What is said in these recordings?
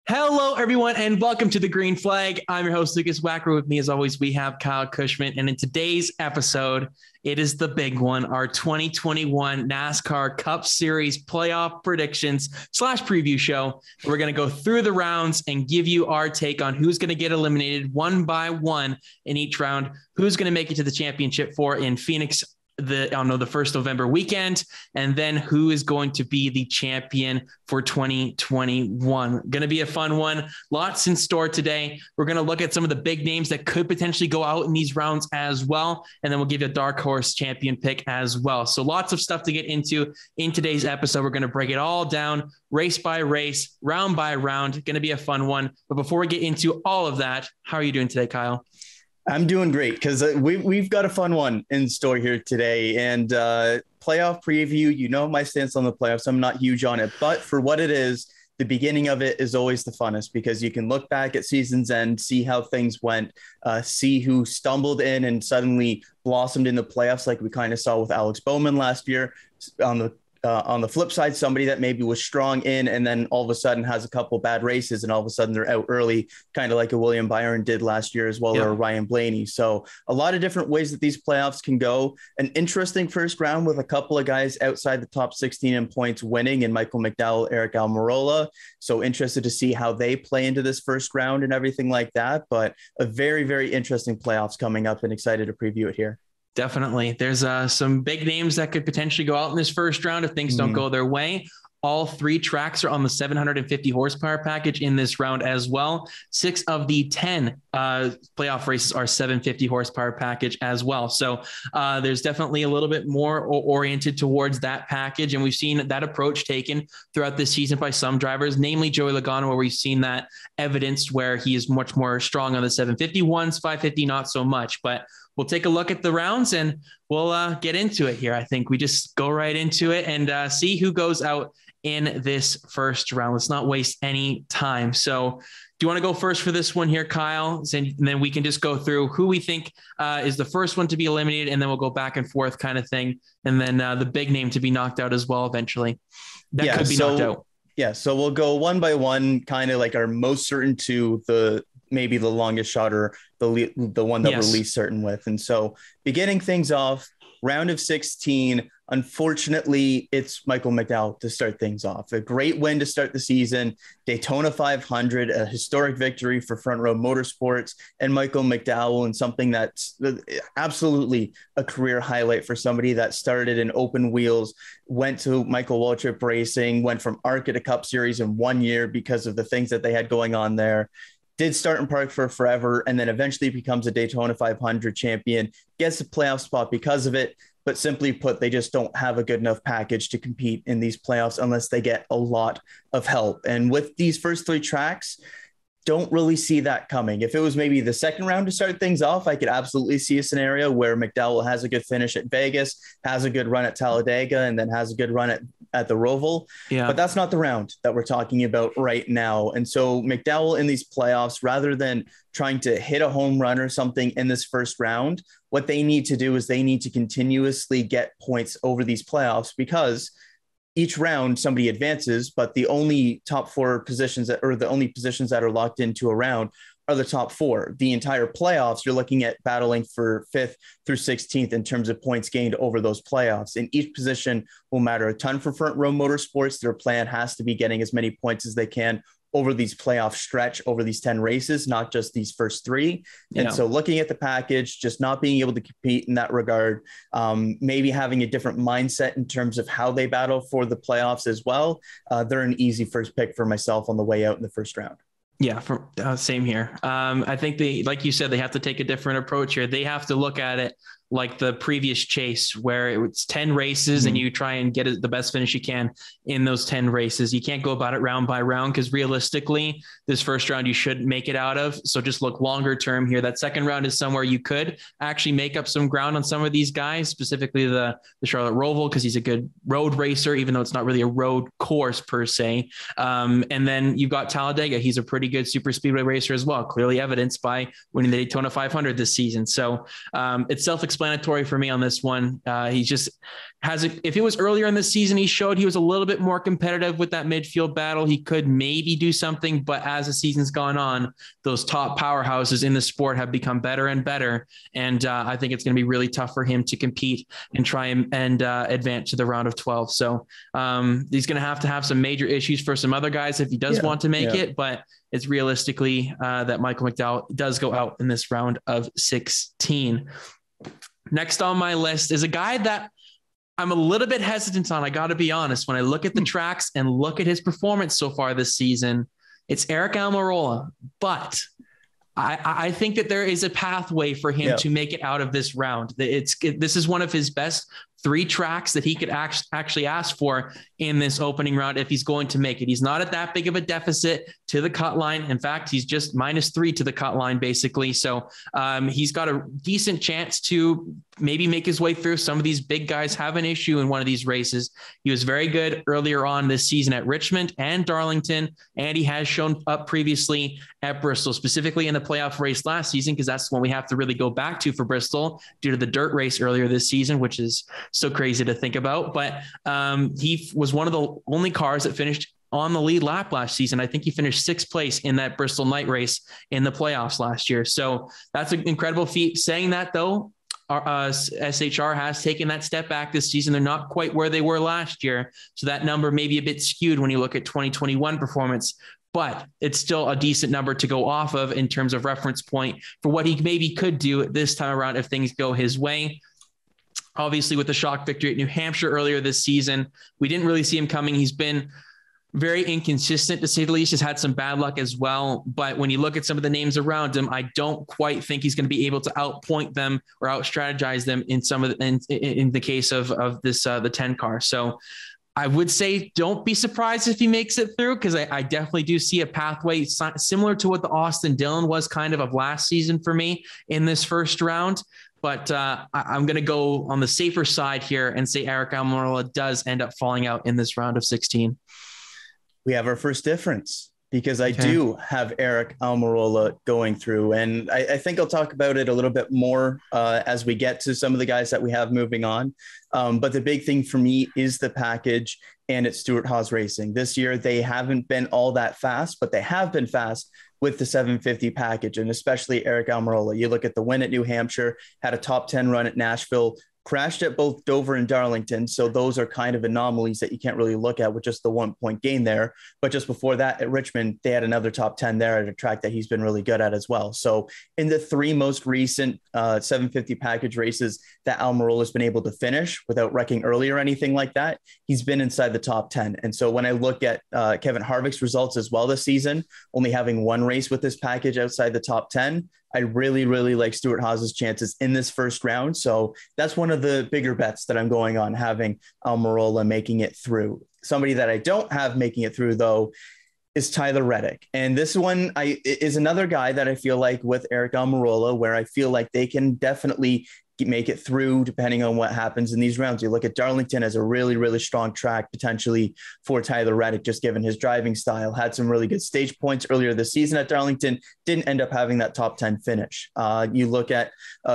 Hello, everyone, and welcome to the Green Flag. I'm your host, Lukas. Wacker. With me, as always, we have Kyle Cushman. And in today's episode, it is the big one, our 2021 NASCAR Cup Series playoff predictions / preview show. We're going to go through the rounds and give you our take on who's going to get eliminated one by one in each round, who's going to make it to the championship in Phoenix the 1st November weekend, and then who is going to be the champion for 2021. Going to be a fun one. Lots in store today. We're going to look at some of the big names that could potentially go out in these rounds as well. And then we'll give you a dark horse champion pick as well. So lots of stuff to get into in today's episode. We're going to break it all down race by race, round by round. Going to be a fun one. But before we get into all of that, how are you doing today, Kyle? I'm doing great because we've got a fun one in store here today. And playoff preview, you know my stance on the playoffs. I'm not huge on it, but for what it is, the beginning of it is always the funnest because you can look back at season's end, see how things went, see who stumbled in and suddenly blossomed in the playoffs like we kind of saw with Alex Bowman last year. On the flip side, somebody that maybe was strong in and then all of a sudden has a couple bad races and all of a sudden they're out early, kind of like a William Byron did last year as well, or Ryan Blaney. So a lot of different ways that these playoffs can go. An interesting first round with a couple of guys outside the top 16 in points winning, and Michael McDowell, Eric Almirola. So interested to see how they play into this first round and everything like that. But a very, very interesting playoffs coming up and excited to preview it here. Definitely. There's some big names that could potentially go out in this first round if things don't go their way. All three tracks are on the 750 horsepower package in this round as well. 6 of the 10 playoff races are 750 horsepower package as well. So there's definitely a little bit more oriented towards that package. And we've seen that approach taken throughout this season by some drivers, namely Joey Logano, where we've seen that evidenced where he is much more strong on the 750 ones, 550, not so much. But we'll take a look at the rounds and we'll get into it here. I think we just go right into it and see who goes out in this first round. Let's not waste any time. So do you want to go first for this one here, Kyle? And then we can just go through who we think is the first one to be eliminated, and then we'll go back and forth kind of thing. And then the big name to be knocked out as well eventually. That could be knocked out. Yeah, so we'll go one by one, kind of like our most certain to maybe the longest shot or the one that we're least certain with. And so beginning things off, round of 16, unfortunately, it's Michael McDowell to start things off. A great win to start the season, Daytona 500, a historic victory for Front Row Motorsports and Michael McDowell, and something that's absolutely a career highlight for somebody that started in open wheels, went to Michael Waltrip Racing, went from ARCA to Cup Series in 1 year because of the things that they had going on there. Did start in park for forever, and then eventually becomes a Daytona 500 champion, gets a playoff spot because of it. But simply put, they just don't have a good enough package to compete in these playoffs unless they get a lot of help. And with these first 3 tracks, don't really see that coming. If it was maybe the second round to start things off, I could absolutely see a scenario where McDowell has a good finish at Vegas, has a good run at Talladega, and then has a good run at the Roval. Yeah. But that's not the round that we're talking about right now. And so McDowell in these playoffs, rather than trying to hit a home run or something in this first round, what they need to do is they need to continuously get points over these playoffs, because each round somebody advances, but the only top 4 positions the only positions that are locked into a round are the top 4. The entire playoffs, you're looking at battling for 5th through 16th in terms of points gained over those playoffs. And each position will matter a ton for Front Row Motorsports. Their plan has to be getting as many points as they can over these playoff stretch, over these 10 races, not just these first 3. And so looking at the package, just not being able to compete in that regard, maybe having a different mindset in terms of how they battle for the playoffs as well. They're an easy first pick for myself on the way out in the first round. Yeah, same here. I think like you said, they have to take a different approach here. They have to look at it like the previous chase, where it's 10 races and you try and get the best finish you can in those 10 races. You can't go about it round by round, because realistically, this first round you should make it out of. So just look longer term here. That second round is somewhere you could actually make up some ground on some of these guys, specifically the Charlotte Roval, because he's a good road racer, even though it's not really a road course per se. And then you've got Talladega. He's a pretty good super speedway racer as well, clearly evidenced by winning the Daytona 500 this season. So it's self-explanatory self-explanatory for me on this one. He just if it was earlier in the season, he showed he was a little bit more competitive with that midfield battle. He could maybe do something, but as the season's gone on, those top powerhouses in the sport have become better and better. And I think it's going to be really tough for him to compete and try and advance to the round of 12. So he's going to have some major issues for some other guys if he does want to make it, but it's realistically that Michael McDowell does go out in this round of 16. Next on my list is a guy that I'm a little bit hesitant on. I got to be honest. When I look at the tracks and look at his performance so far this season, it's Eric Almirola, but I think that there is a pathway for him to make it out of this round. This is one of his best 3 tracks that he could actually ask for in this opening round if he's going to make it. He's not at that big of a deficit to the cut line. In fact, he's just -3 to the cut line, basically. So he's got a decent chance to maybe make his way through. Some of these big guys have an issue in one of these races. He was very good earlier on this season at Richmond and Darlington, and he has shown up previously at Bristol, specifically in the playoff race last season, because that's when we have to really go back to for Bristol due to the dirt race earlier this season, which is so crazy to think about. But he was one of the only cars that finished on the lead lap last season. I think he finished 6th place in that Bristol night race in the playoffs last year. So that's an incredible feat. Saying that though, SHR has taken that step back this season. They're not quite where they were last year. So that number may be a bit skewed when you look at 2021 performance, but it's still a decent number to go off of in terms of reference point for what he maybe could do this time around if things go his way. Obviously, with the shock victory at New Hampshire earlier this season, we didn't really see him coming. He's been very inconsistent, to say the least. He's had some bad luck as well. But when you look at some of the names around him, I don't quite think he's going to be able to outpoint them or out-strategize them in some of in the case of this the 10 car. So I would say don't be surprised if he makes it through, because I definitely do see a pathway similar to what the Austin Dillon was kind of last season for me in this first round. But I'm going to go on the safer side here and say Eric Almirola does end up falling out in this round of 16. We have our first difference, because I do have Eric Almirola going through. And I think I'll talk about it a little bit more as we get to some of the guys that we have moving on. But the big thing for me is the package, and it's Stewart-Haas Racing. This year, they haven't been all that fast, but they have been fast with the 750 package, and especially Eric Almirola. You look at the win at New Hampshire, had a top 10 run at Nashville, crashed at both Dover and Darlington. So those are kind of anomalies that you can't really look at with just the 1-point gain there. But just before that at Richmond, they had another top 10 there at a track that he's been really good at as well. So in the 3 most recent 750 package races that Almirola has been able to finish without wrecking early or anything like that, he's been inside the top 10. And so when I look at Kevin Harvick's results as well this season, only having 1 race with this package outside the top 10, I really, really like Stewart-Haas's chances in this first round. So that's one of the bigger bets that I'm going on, having Almirola making it through. Somebody that I don't have making it through, though, is Tyler Reddick. And this one is another guy that I feel like with Eric Almirola, where I feel like they can definitely make it through depending on what happens in these rounds. You look at Darlington as a really, really strong track potentially for Tyler Reddick, just given his driving style. Had some really good stage points earlier this season at Darlington, didn't end up having that top 10 finish. You look at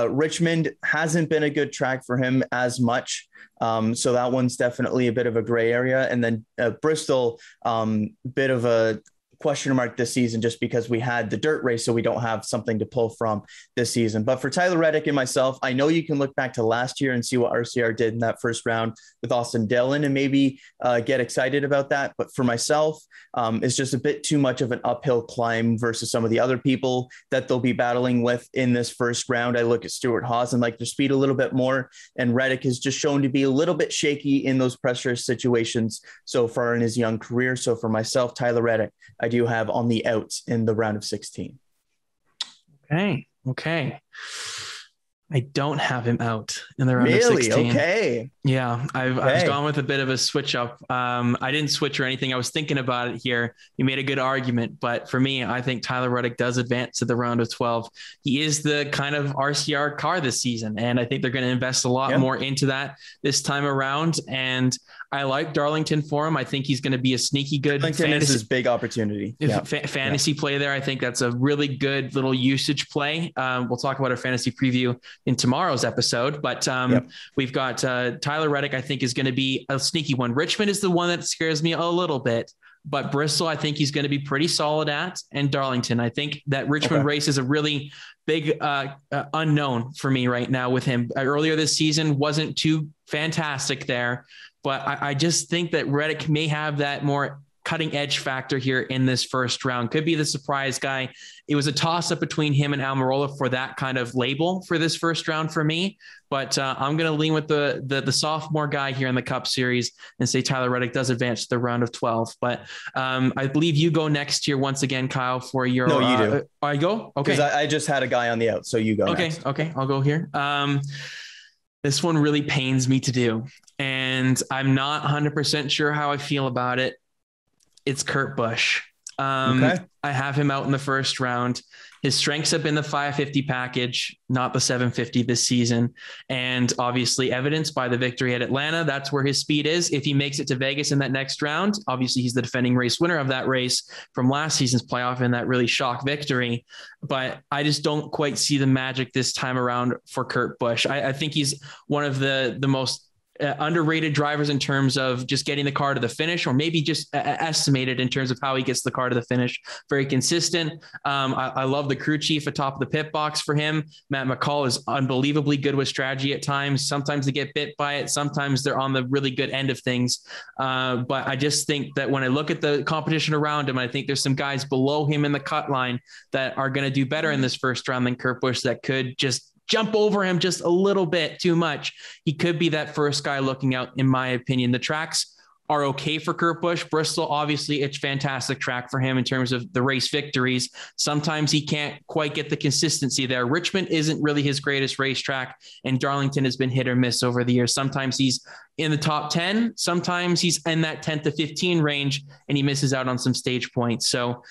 Richmond, hasn't been a good track for him as much. So that one's definitely a bit of a gray area. And then Bristol, bit of a question mark this season, just because we had the dirt race, so we don't have something to pull from this season. But for Tyler Reddick and myself, I know you can look back to last year and see what RCR did in that first round with Austin Dillon and maybe get excited about that. But for myself, it's just a bit too much of an uphill climb versus some of the other people that they'll be battling with in this first round. I look at Stewart-Haas and like their speed a little bit more, and Reddick has just shown to be a little bit shaky in those pressure situations so far in his young career. So for myself, Tyler Reddick, I do have on the outs in the round of 16. Okay. I don't have him out in the round of 16. Okay. Yeah, I've gone with a bit of a switch up. I didn't switch or anything. I was thinking about it here. You made a good argument, but for me, I think Tyler Reddick does advance to the round of 12. He is the kind of RCR car this season, and I think they're going to invest a lot more into that this time around. And I like Darlington for him. I think he's going to be a sneaky good Darlington is his big opportunity. Fantasy play there. I think that's a really good little usage play. We'll talk about our fantasy preview in tomorrow's episode, but we've got Tyler Reddick, I think, is going to be a sneaky one. Richmond is the one that scares me a little bit, but Bristol, I think he's going to be pretty solid at, and Darlington. I think that Richmond race is a really big unknown for me right now with him. Earlier this season wasn't too fantastic there, but I just think that Reddick may have that more cutting edge factor here in this first round. Could be the surprise guy. It was a toss up between him and Almirola for that kind of label for this first round for me, but I'm going to lean with the sophomore guy here in the Cup Series and say Tyler Reddick does advance to the round of 12. But I believe you go next year once again, Kyle, for your. No, you do. I go. Okay. Because I just had a guy on the out, so you go. Okay. Next. Okay. I'll go here. This one really pains me to do, and I'm not 100% sure how I feel about it. It's Kurt Busch. I have him out in the first round. His strengths have been the 550 package, not the 750 this season. And obviously evidenced by the victory at Atlanta. That's where his speed is. If he makes it to Vegas in that next round, obviously he's the defending race winner of that race from last season's playoff and that really shock victory. But I just don't quite see the magic this time around for Kurt Busch. I think he's one of the most underrated drivers in terms of just getting the car to the finish, or maybe just estimated in terms of how he gets the car to the finish. Very consistent. I love the crew chief atop the pit box for him. Matt McCall is unbelievably good with strategy at times. Sometimes they get bit by it. Sometimes they're on the really good end of things. But I just think that when I look at the competition around him, I think there's some guys below him in the cut line that are going to do better in this first round than Kurt Busch that could just jump over him just a little bit too much. He could be that first guy looking out, in my opinion. The tracks are okay for Kurt Busch. Bristol, obviously, it's fantastic track for him in terms of the race victories. Sometimes he can't quite get the consistency there. Richmond isn't really his greatest racetrack, and Darlington has been hit or miss over the years. Sometimes he's in the top 10. Sometimes he's in that 10 to 15 range, and he misses out on some stage points. So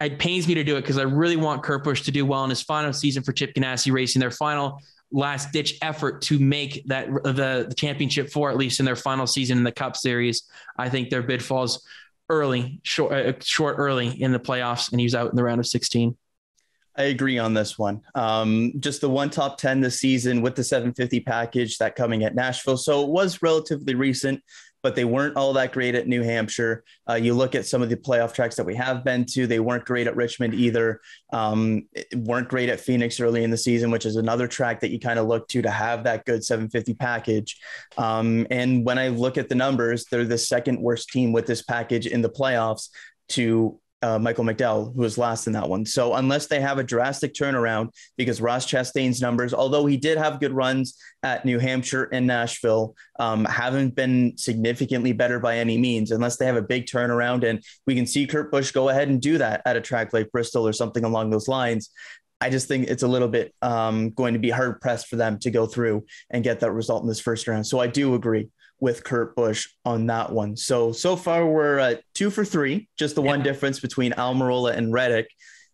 it pains me to do it because I really want Kurt Busch to do well in his final season for Chip Ganassi Racing, their final last ditch effort to make that the championship four, at least in their final season in the Cup Series. I think their bid falls short early in the playoffs, and he's out in the round of 16. I agree on this one. Just the one top 10 this season with the 750 package that coming at Nashville. So it was relatively recent, but they weren't all that great at New Hampshire. You look at some of the playoff tracks that we have been to, they weren't great at Richmond either. Weren't great at Phoenix early in the season, which is another track that you kind of look to have that good 750 package. And when I look at the numbers, they're the second worst team with this package in the playoffs to Michael McDowell, who was last in that one. So unless they have a drastic turnaround, because Ross Chastain's numbers, although he did have good runs at New Hampshire and Nashville, haven't been significantly better by any means, unless they have a big turnaround. And we can see Kurt Busch go ahead and do that at a track like Bristol or something along those lines. I just think it's a little bit going to be hard pressed for them to go through and get that result in this first round. So I do agree with Kurt Busch on that one. So far we're at 2 for 3, just the one difference between Almirola and Reddick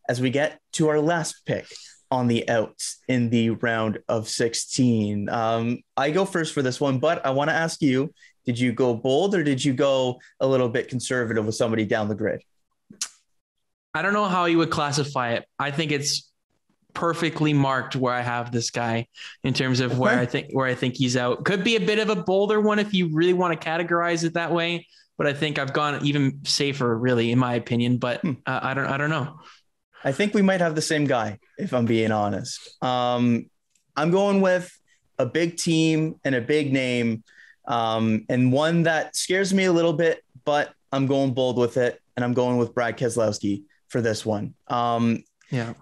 as we get to our last pick on the outs in the round of 16. I go first for this one, but I want to ask you, did you go bold or did you go a little bit conservative with somebody down the grid? I don't know how you would classify it. I think it's perfectly marked where I have this guy in terms of where I think he's out. Could be a bit of a bolder one if you really want to categorize it that way, but I think I've gone even safer, really, in my opinion. But I don't know. I think we might have the same guy, if I'm being honest. I'm going with a big team and a big name, and one that scares me a little bit, but I'm going bold with it, and I'm going with Brad Keselowski for this one.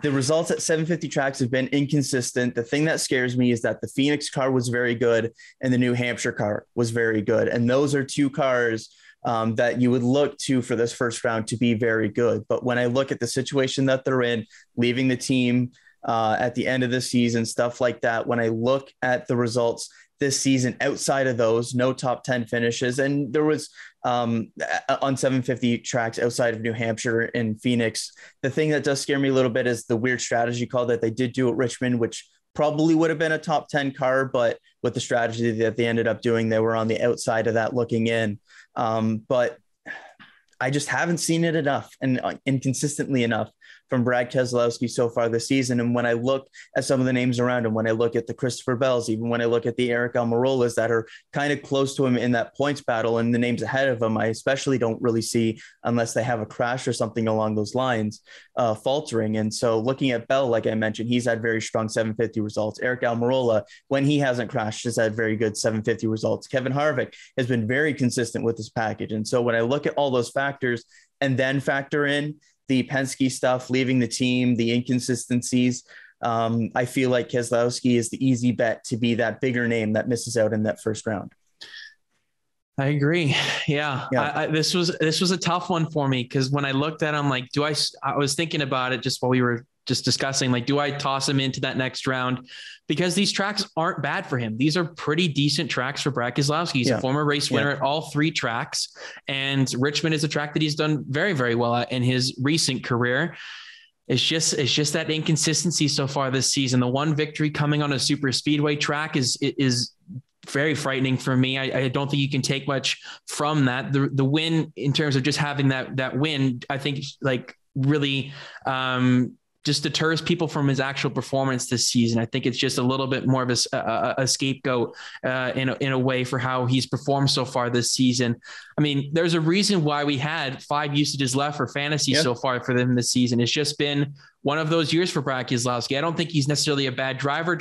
The results at 750 tracks have been inconsistent. The thing that scares me is that the Phoenix car was very good and the New Hampshire car was very good. And those are two cars that you would look to for this first round to be very good. But when I look at the situation that they're in, leaving the team at the end of the season, stuff like that, when I look at the results this season, outside of those, no top 10 finishes. And there was on 750 tracks outside of New Hampshire and Phoenix. The thing that does scare me a little bit is the weird strategy call that they did do at Richmond, which probably would have been a top 10 car, but with the strategy that they ended up doing, they were on the outside of that looking in. But I just haven't seen it enough and inconsistently enough from Brad Keselowski so far this season. And when I look at some of the names around him, when I look at the Christopher Bells, even when I look at the Eric Almirolas that are kind of close to him in that points battle and the names ahead of him, I especially don't really see, unless they have a crash or something along those lines, faltering. And so looking at Bell, like I mentioned, he's had very strong 750 results. Eric Almirola, when he hasn't crashed, has had very good 750 results. Kevin Harvick has been very consistent with his package. And so when I look at all those factors and then factor in the Penske stuff, leaving the team, the inconsistencies, I feel like Keselowski is the easy bet to be that bigger name that misses out in that first round. I agree. Yeah. This was a tough one for me, because when I looked at him, like, I was thinking about it just while we were just discussing, like, do I toss him into that next round? Because these tracks aren't bad for him. These are pretty decent tracks for Brad Keselowski. He's a former race winner at all three tracks. And Richmond is a track that he's done very, very well at in his recent career. It's just that inconsistency so far this season. The one victory coming on a super speedway track is very frightening for me. I don't think you can take much from that. The win, in terms of just having that win, I think, like, really just deters people from his actual performance this season. I think it's just a little bit more of a scapegoat in a way for how he's performed so far this season. I mean, there's a reason why we had 5 usages left for fantasy so far for them this season. It's just been one of those years for Brad Keselowski. I don't think he's necessarily a bad driver.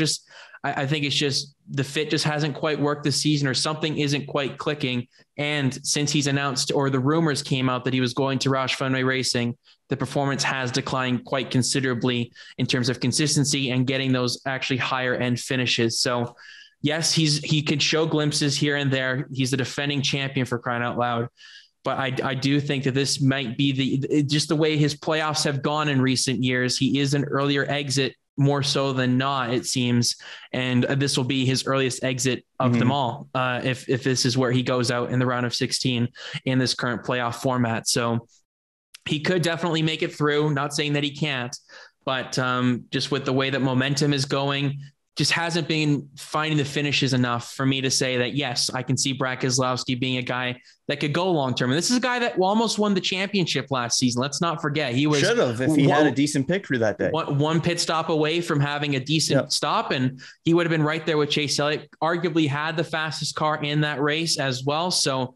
I think it's just the fit just hasn't quite worked this season, or something isn't quite clicking. And since he's announced, or the rumors came out that he was going to Roush Fenway Racing, the performance has declined quite considerably in terms of consistency and getting those actually higher end finishes. So yes, he could show glimpses here and there. He's the defending champion, for crying out loud. But I do think that this might be just the way his playoffs have gone in recent years. He is an earlier exit, more so than not, it seems. And this will be his earliest exit of them all, if this is where he goes out in the round of 16 in this current playoff format. So he could definitely make it through. Not saying that he can't, but just with the way that momentum is going, just hasn't been finding the finishes enough for me to say that, yes, I can see Brad Keselowski being a guy that could go long-term. And this is a guy that almost won the championship last season. Let's not forget, he should have, if he had a decent pit crew that day. One pit stop away from having a decent stop, and he would have been right there with Chase Elliott. Arguably had the fastest car in that race as well. So,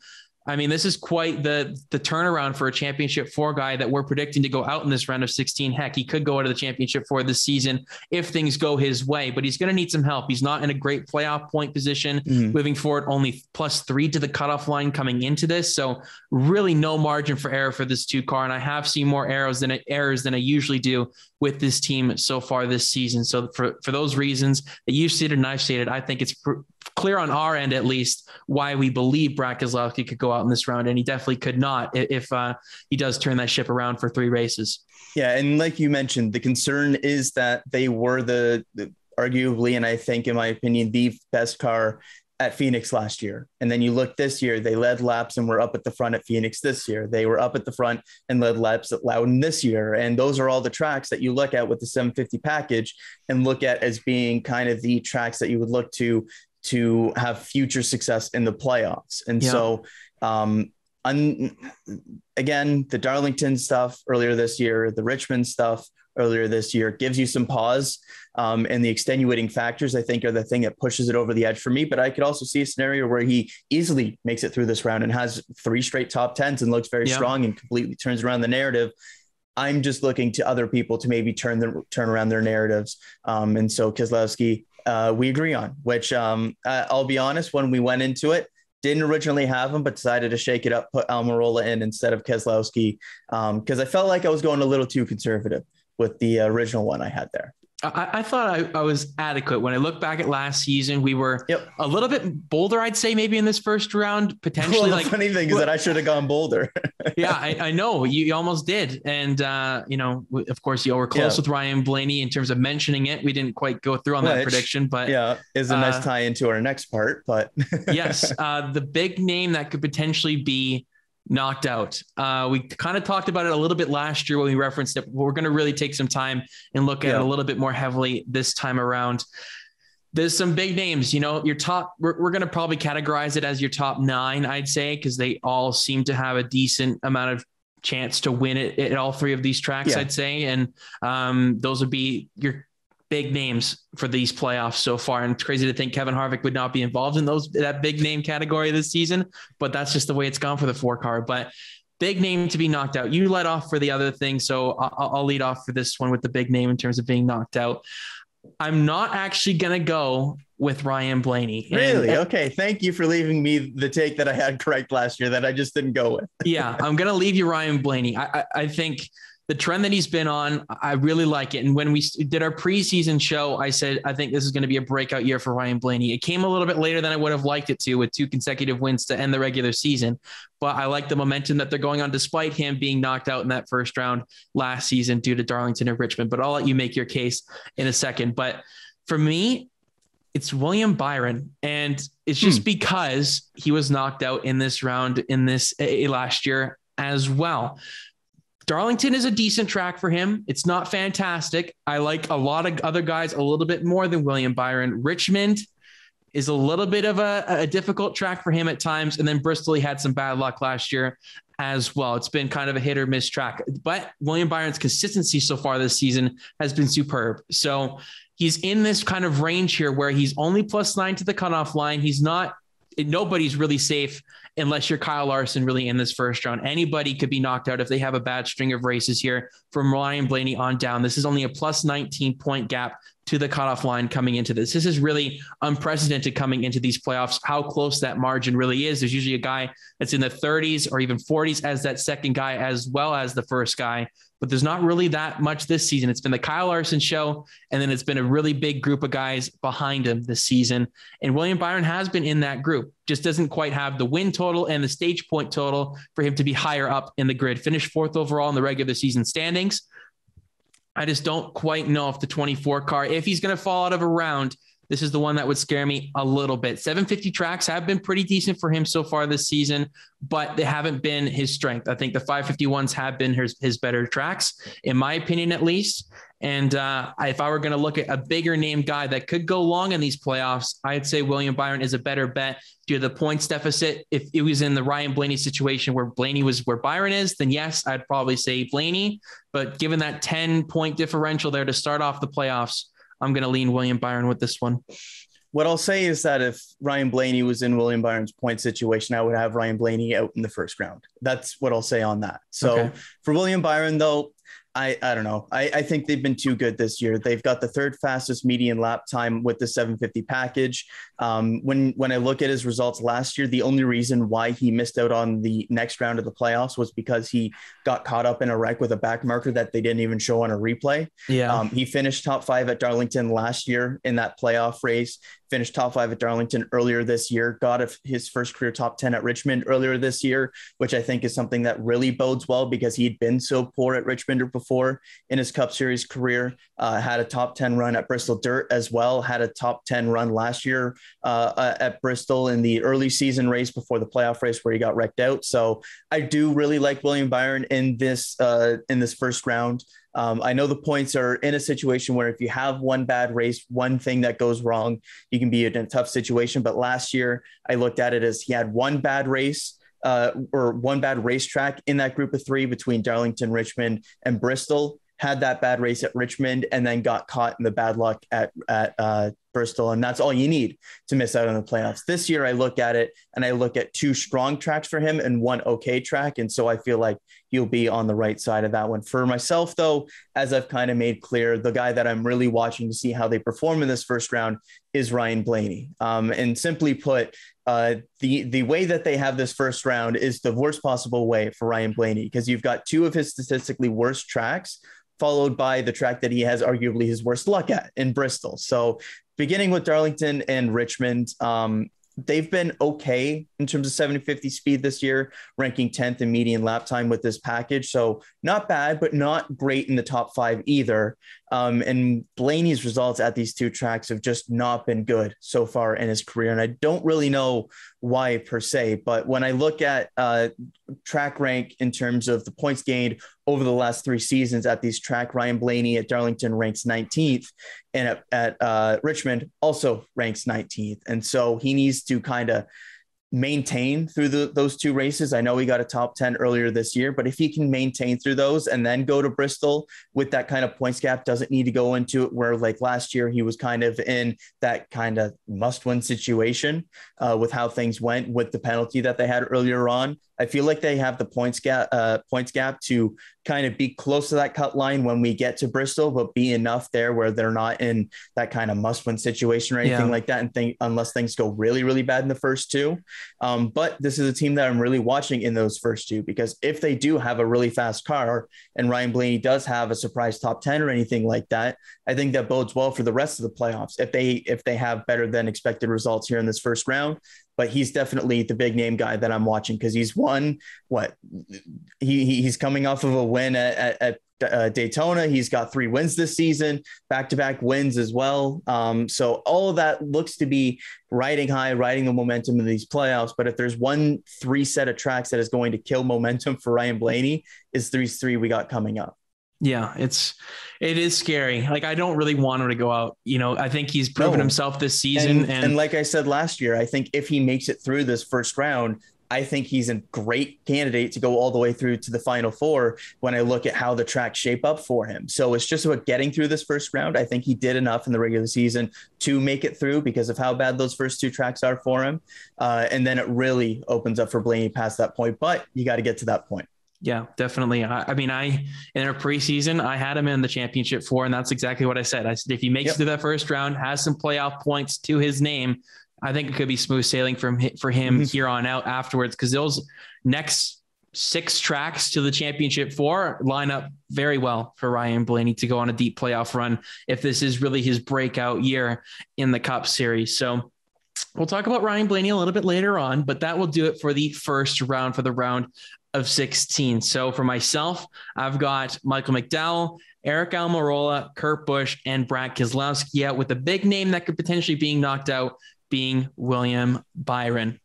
I mean, this is quite the turnaround for a championship 4 guy that we're predicting to go out in this round of 16. Heck, he could go out of the championship 4 this season if things go his way, but he's going to need some help. He's not in a great playoff point position moving forward, only +3 to the cutoff line coming into this. So really no margin for error for this 2 car. And I have seen more errors than I usually do with this team so far this season. So for those reasons that you stated and I've stated, I think it's clear on our end, at least, why we believe Brad Keselowski could go out in this round. And he definitely could not if he does turn that ship around for 3 races. Yeah. And like you mentioned, the concern is that they were the arguably, and I think, in my opinion, the best car at Phoenix last year. And then you look this year, they led laps and were up at the front at Phoenix this year. They were up at the front and led laps at Loudon this year. And those are all the tracks that you look at with the 750 package and look at as being kind of the tracks that you would look to have future success in the playoffs. And so, again, the Darlington stuff earlier this year, the Richmond stuff earlier this year gives you some pause. And the extenuating factors, I think, are the thing that pushes it over the edge for me. But I could also see a scenario where he easily makes it through this round and has 3 straight top 10s and looks very strong and completely turns around the narrative. I'm just looking to other people to maybe turn around their narratives. And so Keselowski, we agree on, which I'll be honest, when we went into it, didn't originally have him, but decided to shake it up, put Almirola in instead of Keselowski, because I felt like I was going a little too conservative with the original one I had there. I thought I was adequate. When I look back at last season, we were a little bit bolder, I'd say, maybe in this first round, potentially. Well, the funny thing is that I should have gone bolder. Yeah, I know you almost did. And, of course, you were close with Ryan Blaney in terms of mentioning it. We didn't quite go through on that prediction, but is a nice tie into our next part. But yes, the big name that could potentially be Knocked out. We kind of talked about it a little bit last year when we referenced it. We're going to really take some time and look at it a little bit more heavily this time around. There's some big names, your top, we're going to probably categorize it as your top 9, I'd say, because they all seem to have a decent amount of chance to win it at all 3 of these tracks, I'd say. And those would be your big names for these playoffs so far. And it's crazy to think Kevin Harvick would not be involved in that big name category this season, but that's just the way it's gone for the 4 car. But big name to be knocked out. You led off for the other thing. So I'll lead off for this one with the big name in terms of being knocked out. I'm not actually going to go with Ryan Blaney. Really? Okay. Thank you for leaving me the take that I had correct last year that I just didn't go with. Yeah, I'm going to leave you Ryan Blaney. I think the trend that he's been on, I really like it. And when we did our preseason show, I said, I think this is going to be a breakout year for Ryan Blaney. It came a little bit later than I would have liked it to, with 2 consecutive wins to end the regular season. But I like the momentum that they're going on, despite him being knocked out in that first round last season due to Darlington and Richmond. But I'll let you make your case in a second. But for me, it's William Byron. And it's just because he was knocked out in this round last year as well. Darlington is a decent track for him. It's not fantastic. I like a lot of other guys a little bit more than William Byron. Richmond is a little bit of a difficult track for him at times. And then Bristol, he had some bad luck last year as well. It's been kind of a hit or miss track, but William Byron's consistency so far this season has been superb. So he's in this kind of range here where he's only +9 to the cutoff line. Nobody's really safe unless you're Kyle Larson really in this first round. Anybody could be knocked out if they have a bad string of races here from Ryan Blaney on down. This is only a +19 point gap to the cutoff line coming into this. This is really unprecedented coming into these playoffs, how close that margin really is. There's usually a guy that's in the 30s or even 40s as that second guy, as well as the first guy. But there's not really that much this season. It's been the Kyle Larson show, and then it's been a really big group of guys behind him this season. And William Byron has been in that group, just doesn't quite have the win total and the stage point total for him to be higher up in the grid. Finished 4th overall in the regular season standings. I just don't quite know if the 24 car, if he's going to fall out of a round, this is the one that would scare me a little bit. 750 tracks have been pretty decent for him so far this season, but they haven't been his strength. I think the 551s have been his better tracks, in my opinion, at least. And if I were going to look at a bigger name guy that could go long in these playoffs, I'd say William Byron is a better bet due to the points deficit. If it was in the Ryan Blaney situation where Blaney was where Byron is, then yes, I'd probably say Blaney. But given that 10-point differential there to start off the playoffs, I'm going to lean William Byron with this one. What I'll say is that if Ryan Blaney was in William Byron's point situation, I would have Ryan Blaney out in the first round. That's what I'll say on that. So for William Byron, though, I don't know. I think they've been too good this year. They've got the 3rd fastest median lap time with the 750 package. When I look at his results last year, the only reason why he missed out on the next round of the playoffs was because he got caught up in a wreck with a back marker that they didn't even show on a replay. Yeah. He finished top 5 at Darlington last year in that playoff race, finished top 5 at Darlington earlier this year, got his first career top 10 at Richmond earlier this year, which I think is something that really bodes well because he'd been so poor at Richmond before in his Cup Series career. Had a top 10 run at Bristol Dirt as well, had a top 10 run last year at Bristol in the early season race before the playoff race where he got wrecked out. So I do really like William Byron in this first round. I know the points are in a situation where if you have one bad race, one thing that goes wrong, you can be in a tough situation. But last year I looked at it as he had one bad race or one bad racetrack in that group of 3 between Darlington, Richmond, and Bristol. Had that bad race at Richmond and then got caught in the bad luck at Bristol. And that's all you need to miss out on the playoffs. This year, I look at it and I look at 2 strong tracks for him and 1 okay track. And so I feel like he'll be on the right side of that one. For myself, though, as I've kind of made clear, the guy that I'm really watching to see how they perform in this first round is Ryan Blaney. And simply put, the way that they have this first round is the worst possible way for Ryan Blaney, because you've got 2 of his statistically worst tracks, followed by the track that he has arguably his worst luck at in Bristol. So beginning with Darlington and Richmond, they've been okay in terms of 750 speed this year, ranking 10th in median lap time with this package. So not bad, but not great in the top 5 either. And Blaney's results at these two tracks have just not been good so far in his career. And I don't really know why per se, but when I look at track rank in terms of the points gained over the last 3 seasons at these track, Ryan Blaney at Darlington ranks 19th, and at Richmond also ranks 19th. And so he needs to kind of maintain through those 2 races. I know he got a top 10 earlier this year, but if he can maintain through those and then go to Bristol with that kind of points gap, doesn't need to go into it where like last year he was kind of in that kind of must-win situation with how things went with the penalty that they had earlier on. I feel like they have the points gap to kind of be close to that cut line when we get to Bristol, but be enough there where they're not in that kind of must-win situation or anything like that. And unless things go really, really bad in the first 2. But this is a team that I'm really watching in those first 2, because if they do have a really fast car and Ryan Blaney does have a surprise top 10 or anything like that, I think that bodes well for the rest of the playoffs. If they have better than expected results here in this first round. But he's definitely the big name guy that I'm watching, because he's won he's coming off of a win at Daytona. He's got 3 wins this season, back-to-back wins as well. So all of that looks to be riding the momentum in these playoffs. But if there's 3 set of tracks that is going to kill momentum for Ryan Blaney, is 3 we got coming up. Yeah, it is scary. Like, I don't really want him to go out. I think he's proven himself this season. And like I said last year, I think if he makes it through this first round, I think he's a great candidate to go all the way through to the final 4 when I look at how the tracks shape up for him. So it's just about getting through this first round. I think he did enough in the regular season to make it through because of how bad those first 2 tracks are for him. And then it really opens up for Blaney past that point, but you got to get to that point. Yeah, definitely. I mean, in our preseason, I had him in the championship 4, and that's exactly what I said. I said, if he makes it to that first round, has some playoff points to his name, I think it could be smooth sailing for him here on out afterwards, because those next 6 tracks to the championship 4 line up very well for Ryan Blaney to go on a deep playoff run if this is really his breakout year in the Cup Series. So we'll talk about Ryan Blaney a little bit later on, but that will do it for the first round, for the round of 16. So for myself, I've got Michael McDowell, Eric Almirola, Kurt Busch, and Brad Keselowski out, with a big name that could potentially being knocked out being William Byron.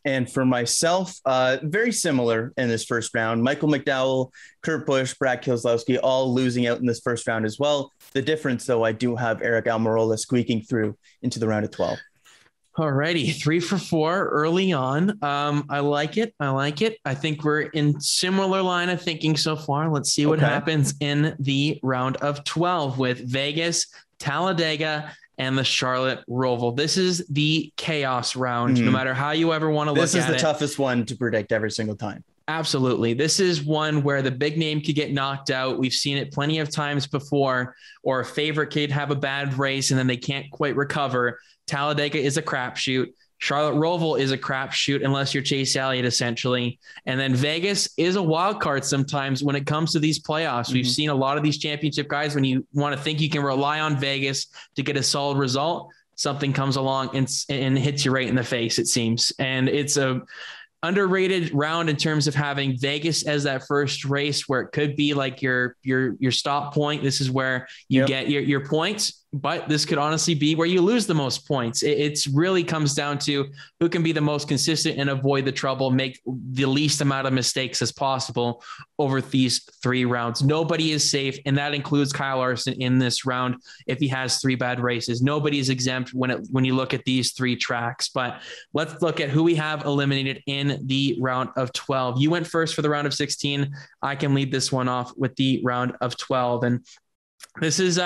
And for myself, very similar in this first round. Michael McDowell, Kurt Busch, Brad Keselowski, all losing out in this first round as well. The difference, though, I do have Eric Almirola squeaking through into the round of 12. All righty, 3 for 4 early on. I like it. I think we're in similar line of thinking so far. Let's see what happens in the round of 12 with Vegas, Talladega, and the Charlotte Roval. This is the chaos round, no matter how you ever want to look at it. This is the toughest one to predict every single time. Absolutely. This is one where the big name could get knocked out. We've seen it plenty of times before, or a favorite could have a bad race and then they can't quite recover. Talladega is a crapshoot. Charlotte Roval is a crapshoot unless you're Chase Elliott, essentially. And then Vegas is a wild card sometimes when it comes to these playoffs. We've seen a lot of these championship guys, when you want to think you can rely on Vegas to get a solid result, something comes along and hits you right in the face, it seems. And it's a underrated round in terms of having Vegas as that first race where it could be like your stop point. This is where you get your points, but this could honestly be where you lose the most points. It's really comes down to who can be the most consistent and avoid the trouble, make the least amount of mistakes as possible over these 3 rounds. Nobody is safe, and that includes Kyle Larson in this round. If he has 3 bad races, nobody is exempt when you look at these 3 tracks. But let's look at who we have eliminated in the round of 12. You went first for the round of 16. I can lead this one off with the round of 12. And this is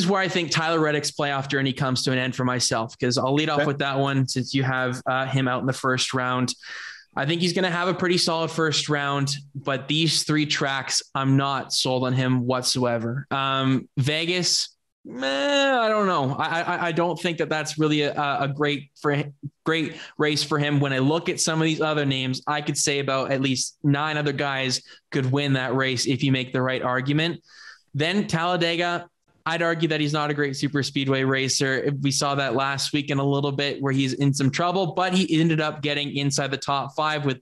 where I think Tyler Reddick's playoff journey comes to an end for myself, because I'll lead off with that one since you have him out in the first round. I think he's going to have a pretty solid first round, but these 3 tracks, I'm not sold on him whatsoever. Vegas, I don't know. I don't think that's really a great race for him. When I look at some of these other names, I could say about at least 9 other guys could win that race if you make the right argument. Then Talladega, I'd argue that he's not a great super speedway racer. We saw that last weekend a little bit where he's in some trouble, but he ended up getting inside the top 5 with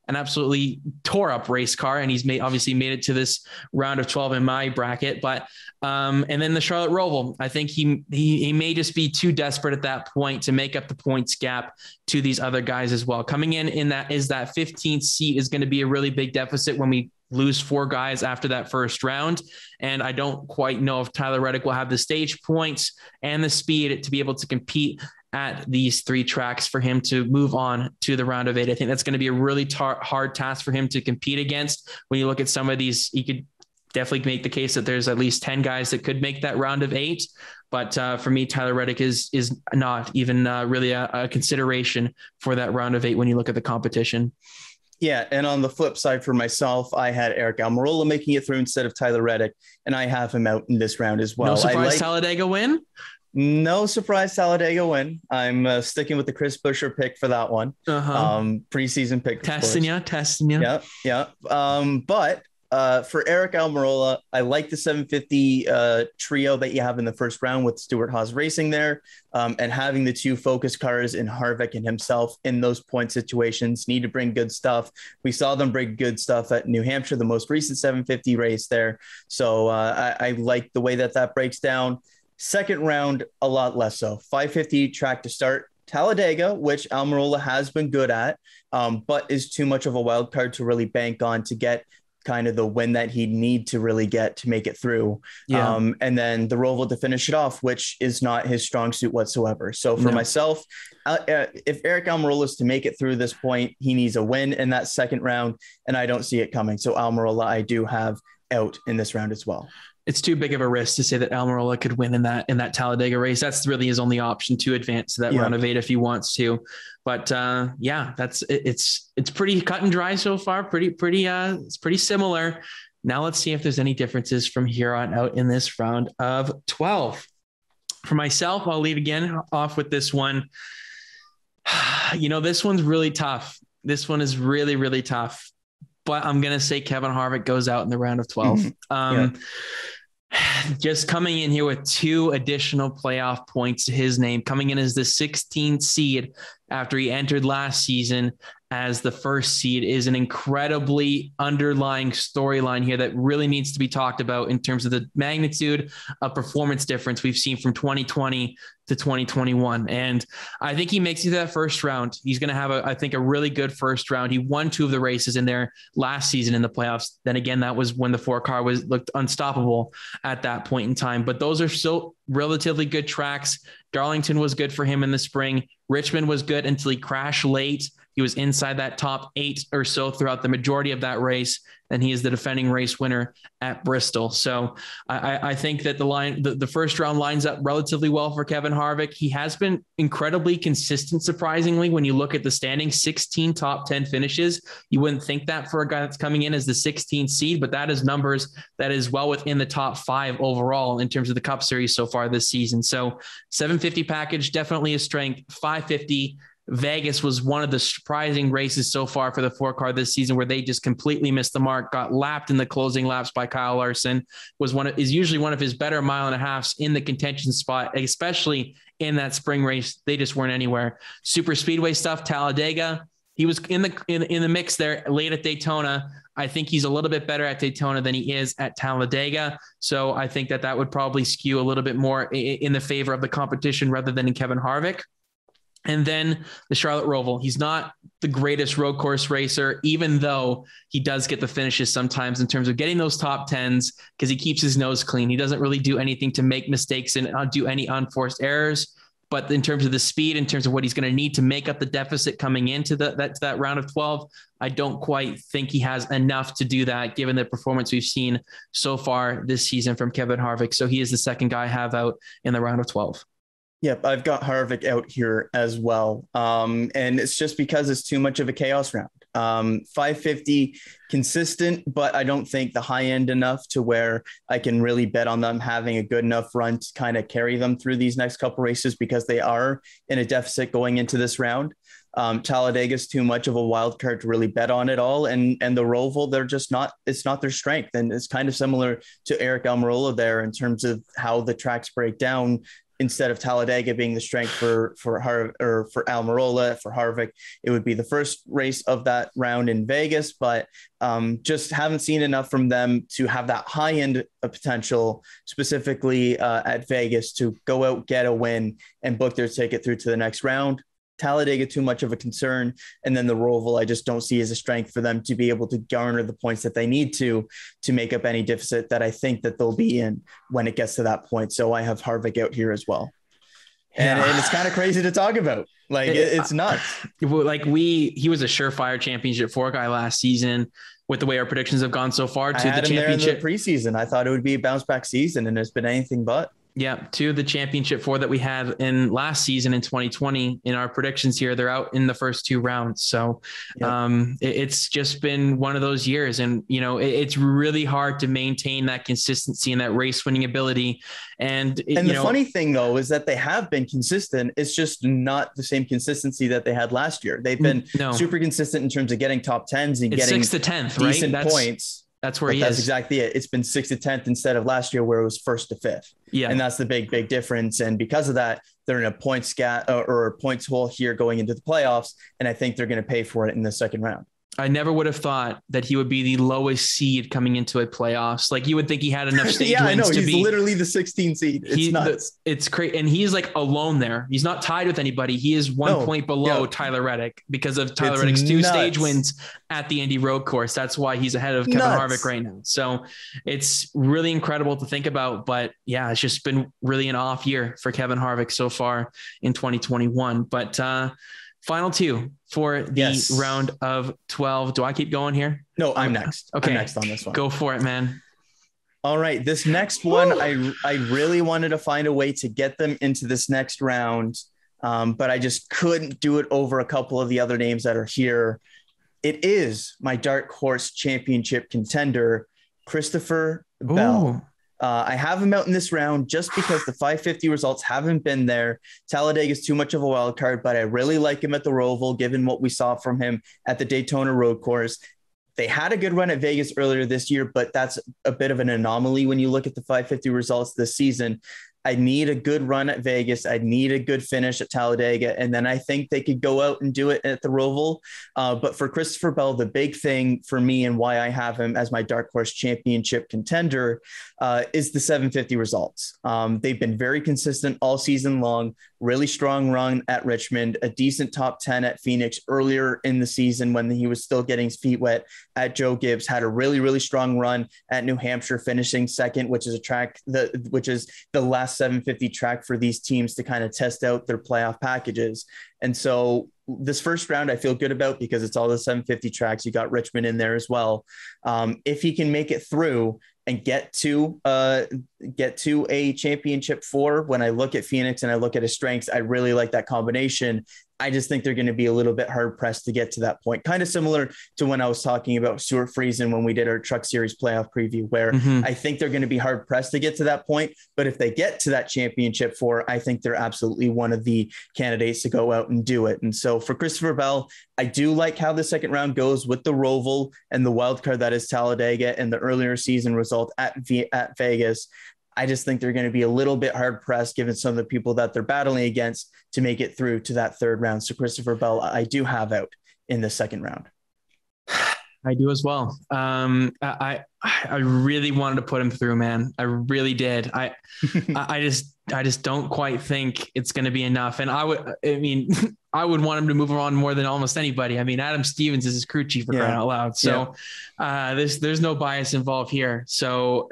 an absolutely tore up race car, and he's obviously made it to this round of 12 in my bracket. But and then the Charlotte Roval, I think he may just be too desperate at that point to make up the points gap to these other guys as well. Coming in that 15th seat is going to be a really big deficit when we lose 4 guys after that first round. And I don't quite know if Tyler Reddick will have the stage points and the speed to be able to compete at these 3 tracks for him to move on to the round of 8. I think that's going to be a really hard task for him to compete against. When you look at some of these, you could definitely make the case that there's at least 10 guys that could make that round of 8. But for me, Tyler Reddick is not even really a consideration for that round of 8 when you look at the competition. Yeah, and on the flip side for myself, I had Eric Almirola making it through instead of Tyler Reddick, and I have him out in this round as well. No surprise Talladega win? No surprise Talladega win. I'm sticking with the Chris Buescher pick for that one. Preseason pick. Testing you. Yeah. But for Eric Almirola, I like the 750 trio that you have in the first round with Stewart Haas Racing there, and having the 2 focus cars in Harvick and himself in those point situations need to bring good stuff. We saw them bring good stuff at New Hampshire, the most recent 750 race there. So I like the way that breaks down. Second round, a lot less so. 550 track to start. Talladega, which Almirola has been good at, but is too much of a wild card to really bank on to get kind of the win that he'd need to really get to make it through. Yeah. And then the Roval to finish it off, which is not his strong suit whatsoever. So for myself, if Eric Almirola is to make it through this point, he needs a win in that second round, and I don't see it coming. So Almirola, I do have out in this round as well. It's too big of a risk to say that Almirola could win in that Talladega race. That's really his only option to advance to that round of 8 if he wants to. But it's pretty cut and dry so far. It's pretty similar. Now let's see if there's any differences from here on out in this round of 12. For myself, I'll lead again off with this one. This one's really tough. This one is really, really tough. But I'm going to say Kevin Harvick goes out in the round of 12. Just coming in here with 2 additional playoff points to his name, coming in as the 16th seed after he entered last season as the first seed, is an incredibly underlying storyline here that really needs to be talked about in terms of the magnitude of performance difference we've seen from 2020 to 2021. And I think he makes it to that first round. He's going to have a really good first round. He won 2 of the races in there last season in the playoffs. Then again, that was when the 4-car looked unstoppable at that point in time, but those are still relatively good tracks. Darlington was good for him in the spring. Richmond was good until he crashed late. He was inside that top 8 or so throughout the majority of that race. And he is the defending race winner at Bristol. So I think that the first round lines up relatively well for Kevin Harvick. He has been incredibly consistent, surprisingly, when you look at the standings, 16 top 10 finishes. You wouldn't think that for a guy that's coming in as the 16th seed, but that is numbers that is well within the top 5 overall in terms of the Cup Series so far this season. So 750 package, definitely a strength. 550 Vegas was one of the surprising races so far for the 4-car this season, where they just completely missed the mark, got lapped in the closing laps by Kyle Larson, is usually one of his better 1.5 miles in the contention spot, especially in that spring race. They just weren't anywhere. Super speedway stuff, Talladega, he was in the mix there late at Daytona. I think he's a little bit better at Daytona than he is at Talladega. So I think that would probably skew a little bit more in the favor of the competition rather than in Kevin Harvick. And then the Charlotte Roval. He's not the greatest road course racer, even though he does get the finishes sometimes in terms of getting those top 10s, because he keeps his nose clean. He doesn't really do anything to make mistakes and do any unforced errors. But in terms of the speed, in terms of what he's going to need to make up the deficit coming into that round of 12, I don't quite think he has enough to do that, given the performance we've seen so far this season from Kevin Harvick. So he is the second guy I have out in the round of 12. Yep, I've got Harvick out here as well. And it's just because it's too much of a chaos round. 550 consistent, but I don't think the high end enough to where I can really bet on them having a good enough run to kind of carry them through these next couple races, because they are in a deficit going into this round. Talladega is too much of a wild card to really bet on it all. And the Roval, it's not their strength. And it's kind of similar to Eric Almirola there in terms of how the tracks break down. instead of Talladega being the strength for Almirola, for Harvick, it would be the first race of that round in Vegas. But just haven't seen enough from them to have that high end potential, specifically at Vegas, to go out, get a win, and book their ticket through to the next round. Talladega too much of a concern, and then the Roval I just don't see as a strength for them to be able to garner the points that they need to make up any deficit that I think that they'll be in when it gets to that point. So I have Harvick out here as well. And it's kind of crazy to talk about. Like it's nuts. Like he was a surefire championship 4 guy last season with the way our predictions have gone so far to the championship. In the preseason. I thought it would be a bounce back season, and it's been anything but. Yeah, to the championship 4 that we had in last season in 2020 in our predictions here, they're out in the first 2 rounds. So it's just been one of those years. And, it's really hard to maintain that consistency and that race winning ability. And the funny thing, though, is that they have been consistent. It's just not the same consistency that they had last year. They've been super consistent in terms of getting top 10s and getting 6th to 10th, decent points. That's where that's exactly it. It's been 6th to 10th instead of last year where it was 1st to 5th. Yeah. And that's the big difference. And because of that, they're in a point or a points hole here going into the playoffs. And I think they're going to pay for it in the second round. I never would have thought that he would be the lowest seed coming into a playoffs. Like you would think he had enough stage wins to he's be literally the 16 seed. It's nuts. It's crazy. And he's like alone there. He's not tied with anybody. He is 1 point below Tyler Reddick because of Tyler Reddick's 2 stage wins at the Indy Road Course. That's why he's ahead of Kevin Harvick right now. So it's really incredible to think about, but yeah, it's just been really an off year for Kevin Harvick so far in 2021, but, final 2 for the round of 12. Do I keep going here? No, I'm next. Okay. I'm next on this one. Go for it, man. All right. This next one, I really wanted to find a way to get them into this next round, but I just couldn't do it over a couple of the other names that are here. It is my dark horse championship contender, Christopher Bell. I have him out in this round just because the 550 results haven't been there. Talladega is too much of a wild card, but I really like him at the Roval, given what we saw from him at the Daytona Road Course. They had a good run at Vegas earlier this year, but that's a bit of an anomaly when you look at the 550 results this season. I need a good run at Vegas. I need a good finish at Talladega. And then I think they could go out and do it at the Roval. But for Christopher Bell, the big thing for me and why I have him as my dark horse championship contender is the 750 results. They've been very consistent all season long, really strong run at Richmond, a decent top 10 at Phoenix earlier in the season when he was still getting his feet wet at Joe Gibbs, had a really, really strong run at New Hampshire, finishing second, which is which is the last 750 track for these teams to kind of test out their playoff packages. And so this first round, I feel good about because it's all the 750 tracks. You got Richmond in there as well. If he can make it through and get to a championship 4, when I look at Phoenix and I look at his strengths, I really like that combination. I just think they're going to be a little bit hard pressed to get to that point. Kind of similar to when I was talking about Stuart Friesen when we did our Truck Series playoff preview, where I think they're going to be hard pressed to get to that point. But if they get to that championship 4, I think they're absolutely one of the candidates to go out and do it. And so for Christopher Bell, I do like how the second round goes with the Roval and the wild card that is Talladega and the earlier season result at Vegas. I just think they're going to be a little bit hard pressed given some of the people that they're battling against to make it through to that third round. So Christopher Bell, I do have out in the second round. I do as well. I really wanted to put him through, man. I really did. I just don't quite think it's going to be enough. And I would want him to move on more than almost anybody. I mean, Adam Stevens is his crew chief for crying out loud. So there's no bias involved here. So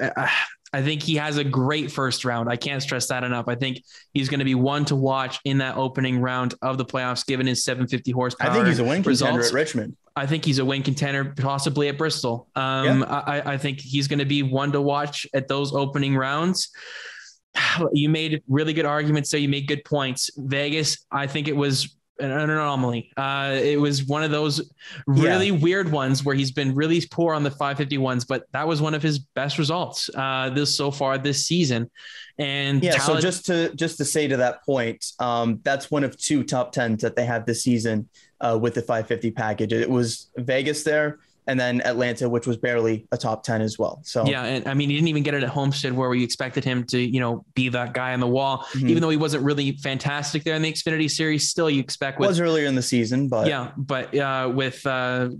I think he has a great first round. I can't stress that enough. I think he's going to be one to watch in that opening round of the playoffs, given his 750 horsepower. I think he's a win contender at Richmond. I think he's a win contender, possibly at Bristol. I think he's going to be one to watch at those opening rounds. You made really good arguments, so you made good points. Vegas, I think it was an anomaly. It was one of those really weird ones where he's been really poor on the 550 ones, but that was one of his best results so far this season. And so just to say to that point, that's one of 2 top 10s that they had this season with the 550 package. It was Vegas there, and then Atlanta, which was barely a top 10 as well. So yeah, and I mean, he didn't even get it at Homestead where we expected him to, be that guy on the wall, even though he wasn't really fantastic there in the Xfinity Series. Still, you expect was earlier in the season, but with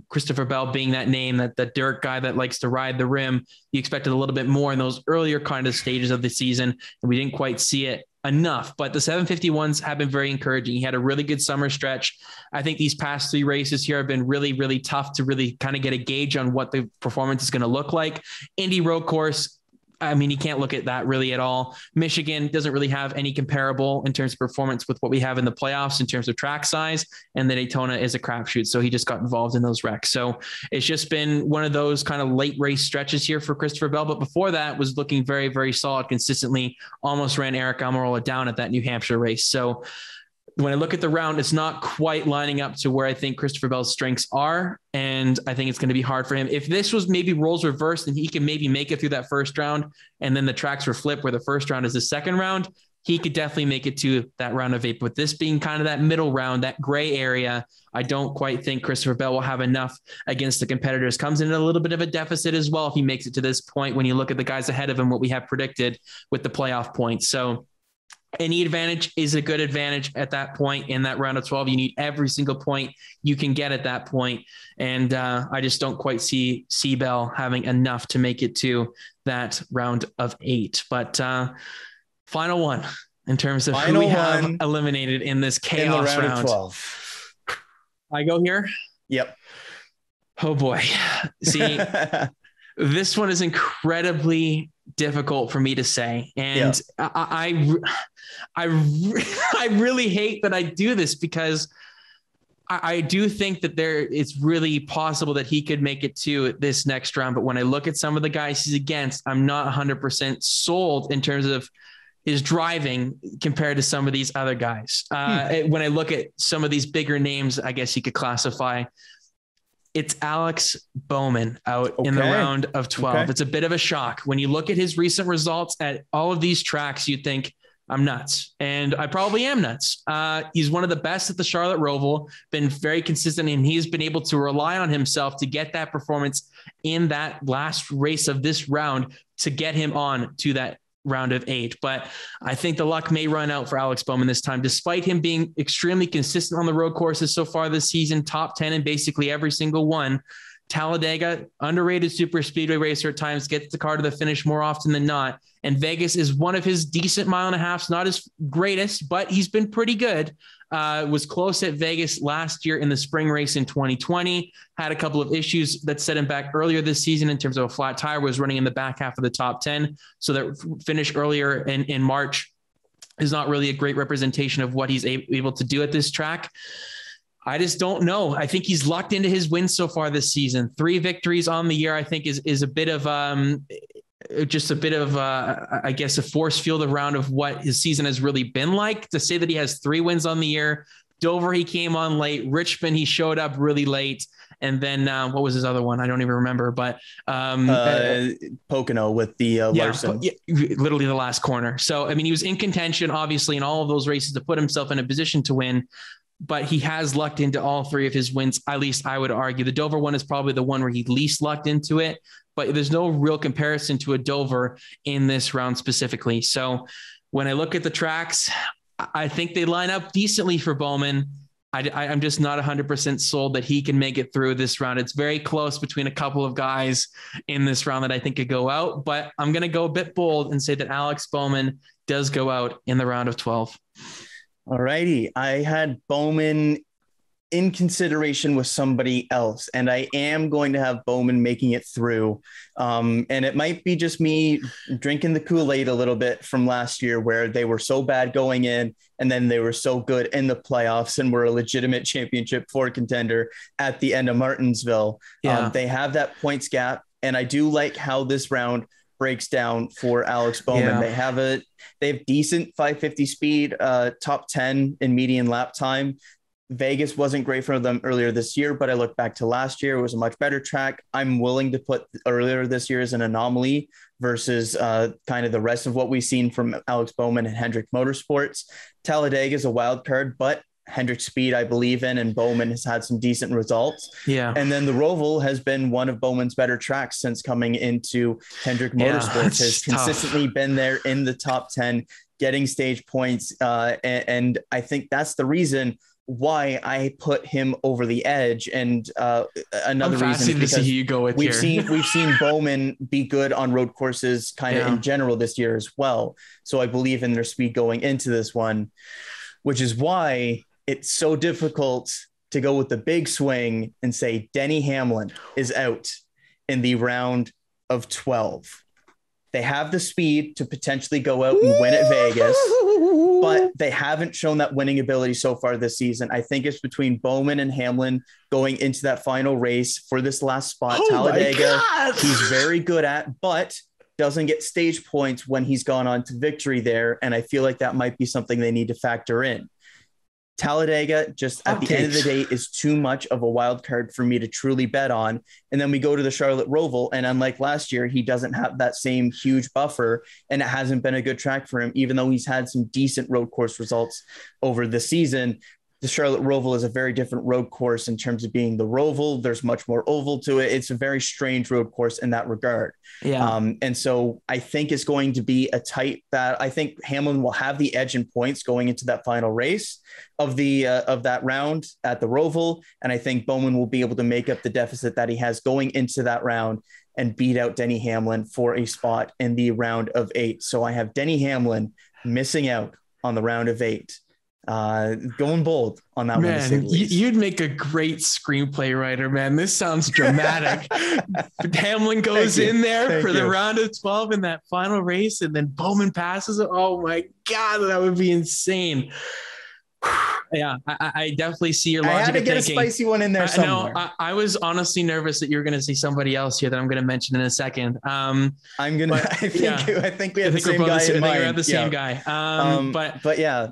Christopher Bell being that name, that the dirt guy that likes to ride the rim, you expected a little bit more in those earlier kind of stages of the season, and we didn't quite see it enough. But the 751s have been very encouraging. He had a really good summer stretch. I think these past 3 races here have been really, really tough to really kind of get a gauge on what the performance is going to look like. Indy road course, I mean, you can't look at that really at all. Michigan doesn't really have any comparable in terms of performance with what we have in the playoffs in terms of track size, and the Daytona is a crapshoot. So he just got involved in those wrecks. So it's just been one of those kind of late race stretches here for Christopher Bell. But before that was looking very, very solid consistently, almost ran Eric Almirola down at that New Hampshire race. So when I look at the round, it's not quite lining up to where I think Christopher Bell's strengths are. And I think it's going to be hard for him. If this was maybe roles reversed and he can maybe make it through that first round, and then the tracks were flipped where the first round is the second round, he could definitely make it to that round of 8. But this being kind of that middle round, that gray area, I don't quite think Christopher Bell will have enough against the competitors. Comes in a little bit of a deficit as well if he makes it to this point when you look at the guys ahead of him, what we have predicted with the playoff points. So any advantage is a good advantage at that point in that round of 12. You need every single point you can get at that point. And I just don't quite see Bell having enough to make it to that round of 8. But final one in terms of who we have eliminated in this chaos in the round. Of 12. I go here. Yep. Oh boy. See, this one is incredibly difficult for me to say. And I really hate that I do this, because I do think that it's really possible that he could make it to this next round. But when I look at some of the guys he's against, I'm not 100% sold in terms of his driving compared to some of these other guys. When I look at some of these bigger names, I guess you could classify, it's Alex Bowman out in the round of 12. Okay. It's a bit of a shock. When you look at his recent results at all of these tracks, you think, I'm nuts. And I probably am nuts. He's one of the best at the Charlotte Roval, been very consistent, and he's been able to rely on himself to get that performance in that last race of this round to get him on to that round of 8. But I think the luck may run out for Alex Bowman this time, despite him being extremely consistent on the road courses so far this season, top 10 in basically every single one. Talladega, underrated super speedway racer at times, gets the car to the finish more often than not. And Vegas is one of his decent mile and a halfs, not his greatest, but he's been pretty good. Was close at Vegas last year in the spring race in 2020, had a couple of issues that set him back earlier this season in terms of a flat tire, was running in the back half of the top 10. So that finish earlier in March is not really a great representation of what he's able to do at this track. I just don't know. I think he's locked into his wins so far this season. 3 victories on the year, I think is a bit of I guess, a force field around of what his season has really been like. To say that he has 3 wins on the year, Dover, he came on late. Richmond, he showed up really late. And then what was his other one? I don't even remember, but Pocono with the Larson. Literally the last corner. So, I mean, he was in contention, obviously, in all of those races to put himself in a position to win. But he has lucked into all 3 of his wins. At least I would argue the Dover one is probably the one where he least lucked into it, but there's no real comparison to a Dover in this round specifically. So when I look at the tracks, I think they line up decently for Bowman. I'm just not 100% sold that he can make it through this round. It's very close between a couple of guys in this round that I think could go out, but I'm going to go a bit bold and say that Alex Bowman does go out in the round of 12. All righty. I had Bowman in consideration with somebody else, and I am going to have Bowman making it through. And it might be just me drinking the Kool-Aid a little bit from last year, where they were so bad going in and then they were so good in the playoffs and were a legitimate championship for contender at the end of Martinsville. Yeah. They have that points gap, and I do like how this round breaks down for Alex Bowman. Yeah. They have decent 550 speed, top 10 in median lap time. Vegas wasn't great for them earlier this year, but I look back to last year, it was a much better track. I'm willing to put earlier this year as an anomaly versus kind of the rest of what we've seen from Alex Bowman and Hendrick Motorsports. Talladega is a wild card, but Hendrick's speed I believe in, and Bowman has had some decent results. Yeah. And then the Roval has been one of Bowman's better tracks since coming into Hendrick Motorsports, has consistently been there in the top 10, getting stage points. And I think that's the reason why I put him over the edge. And another reason is because you go with we've seen Bowman be good on road courses kind of in general this year as well. So I believe in their speed going into this one, which is why it's so difficult to go with the big swing and say Denny Hamlin is out in the round of 12. They have the speed to potentially go out and win at Vegas, but they haven't shown that winning ability so far this season. I think it's between Bowman and Hamlin going into that final race for this last spot. Talladega, he's very good at, but doesn't get stage points when he's gone on to victory there. And I feel like that might be something they need to factor in. Talladega just at the end of the day is too much of a wild card for me to truly bet on. And then we go to the Charlotte Roval, and unlike last year, he doesn't have that same huge buffer, and it hasn't been a good track for him, even though he's had some decent road course results over the season. The Charlotte Roval is a very different road course in terms of being the Roval. There's much more oval to it. It's a very strange road course in that regard. Yeah. And so I think it's going to be a tight battle. I think Hamlin will have the edge in points going into that final race of that round at the Roval. And I think Bowman will be able to make up the deficit that he has going into that round and beat out Denny Hamlin for a spot in the round of 8. So I have Denny Hamlin missing out on the round of 8. Going bold on that one. You'd make a great screenplay writer, man. This sounds dramatic. Hamlin goes in there for the round of 12 in that final race, and then Bowman passes it. Oh my God, that would be insane. Yeah, I definitely see your logic. I had to get thinking. A spicy one in there somewhere. No, I was honestly nervous that you were going to say somebody else here that I'm going to mention in a second. I think we have the same guy in mind. I think we have the same guy. But yeah,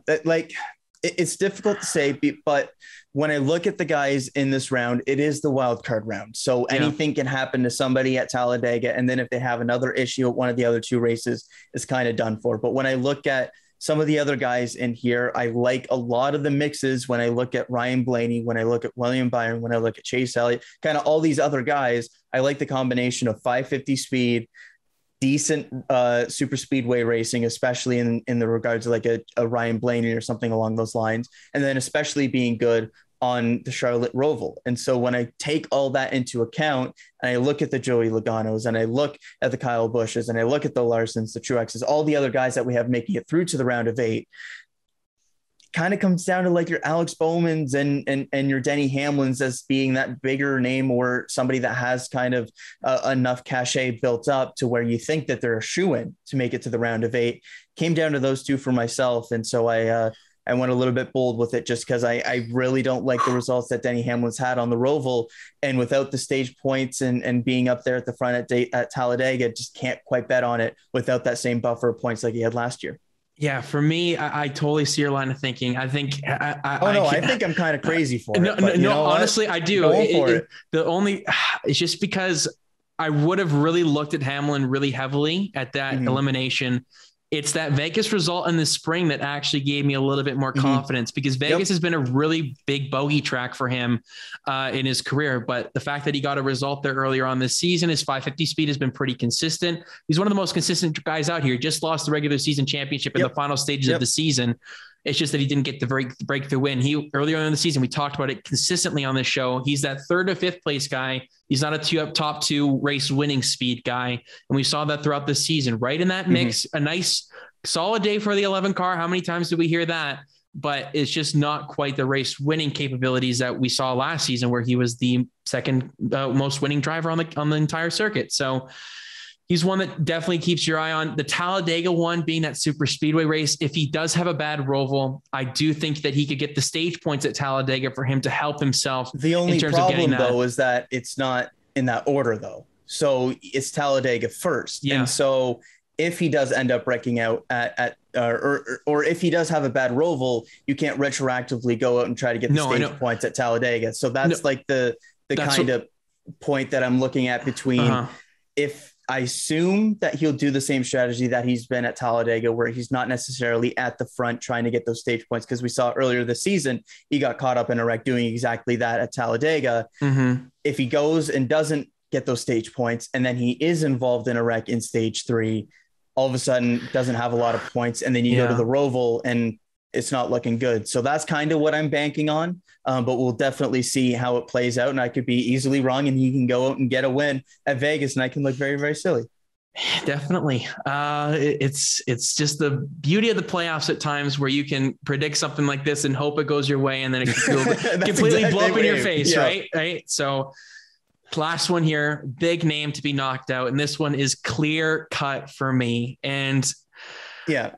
it's difficult to say, but when I look at the guys in this round, it is the wild card round. So anything can happen to somebody at Talladega. And then if they have another issue at one of the other 2 races, it's kind of done for. But when I look at some of the other guys in here, I like a lot of the mixes. When I look at Ryan Blaney, when I look at William Byron, when I look at Chase Elliott, kind of all these other guys, I like the combination of 550 speed, decent super speedway racing, especially in the regards of like a Ryan Blaney or something along those lines. And then especially being good on the Charlotte Roval. And so when I take all that into account and I look at the Joey Logano's and I look at the Kyle Bushes and I look at the Larsons, the Truexes, all the other guys that we have making it through to the round of 8, kind of comes down to like your Alex Bowmans and your Denny Hamlins as being that bigger name or somebody that has kind of enough cachet built up to where you think that they're a shoo-in to make it to the round of 8. Came down to those 2 for myself. And so I went a little bit bold with it just because I really don't like the results that Denny Hamlin's had on the Roval, and without the stage points and being up there at the front at Talladega, just can't quite bet on it without that same buffer of points like he had last year. Yeah, for me, I totally see your line of thinking. I think I think I'm kind of crazy for it. No, honestly, I do. It's just because I would have really looked at Hamlin really heavily at that elimination. It's that Vegas result in the spring that actually gave me a little bit more confidence, because Vegas has been a really big bogey track for him in his career. But the fact that he got a result there earlier on this season, his 550 speed has been pretty consistent. He's one of the most consistent guys out here. Just lost the regular season championship in the final stages of the season. It's just that he didn't get the breakthrough win. He earlier in the season, we talked about it consistently on this show. He's that 3rd to 5th place guy. He's not a top 2 race winning speed guy. And we saw that throughout the season, right in that mix, a nice solid day for the 11 car. How many times did we hear that? But it's just not quite the race winning capabilities that we saw last season, where he was the 2nd most winning driver on the entire circuit. So he's one that definitely keeps your eye on. The Talladega one being that super speedway race. If he does have a bad Roval, I do think that he could get the stage points at Talladega for him to help himself. The only problem though is that it's not in that order though. So it's Talladega first. Yeah. And so if he does end up wrecking out or if he does have a bad Roval, you can't retroactively go out and try to get the stage points at Talladega. So that's like the kind of point that I'm looking at between if I assume that he'll do the same strategy that he's been at Talladega, where he's not necessarily at the front trying to get those stage points. Because we saw earlier this season, he got caught up in a wreck doing exactly that at Talladega. Mm-hmm. If he goes and doesn't get those stage points, and then he is involved in a wreck in stage 3, all of a sudden doesn't have a lot of points. And then you go to the Roval and it's not looking good. So that's kind of what I'm banking on. But we'll definitely see how it plays out. And I could be easily wrong, and he can go out and get a win at Vegas, and I can look very, very silly. Definitely. It's just the beauty of the playoffs at times, where you can predict something like this and hope it goes your way, and then it can completely blow up in your face. Yeah. Right. So last one here, big name to be knocked out. And this one is clear cut for me. And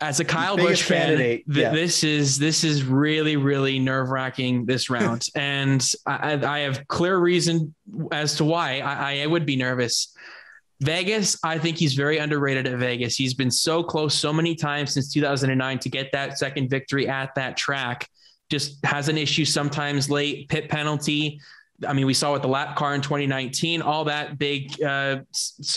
as a Kyle Busch fan, this is really, really nerve wracking this round. And I have clear reason as to why I would be nervous. Vegas, I think he's very underrated at Vegas. He's been so close so many times since 2009 to get that second victory at that track. Just has an issue sometimes late, pit penalty. I mean, we saw with the lap car in 2019, all that big schmozzle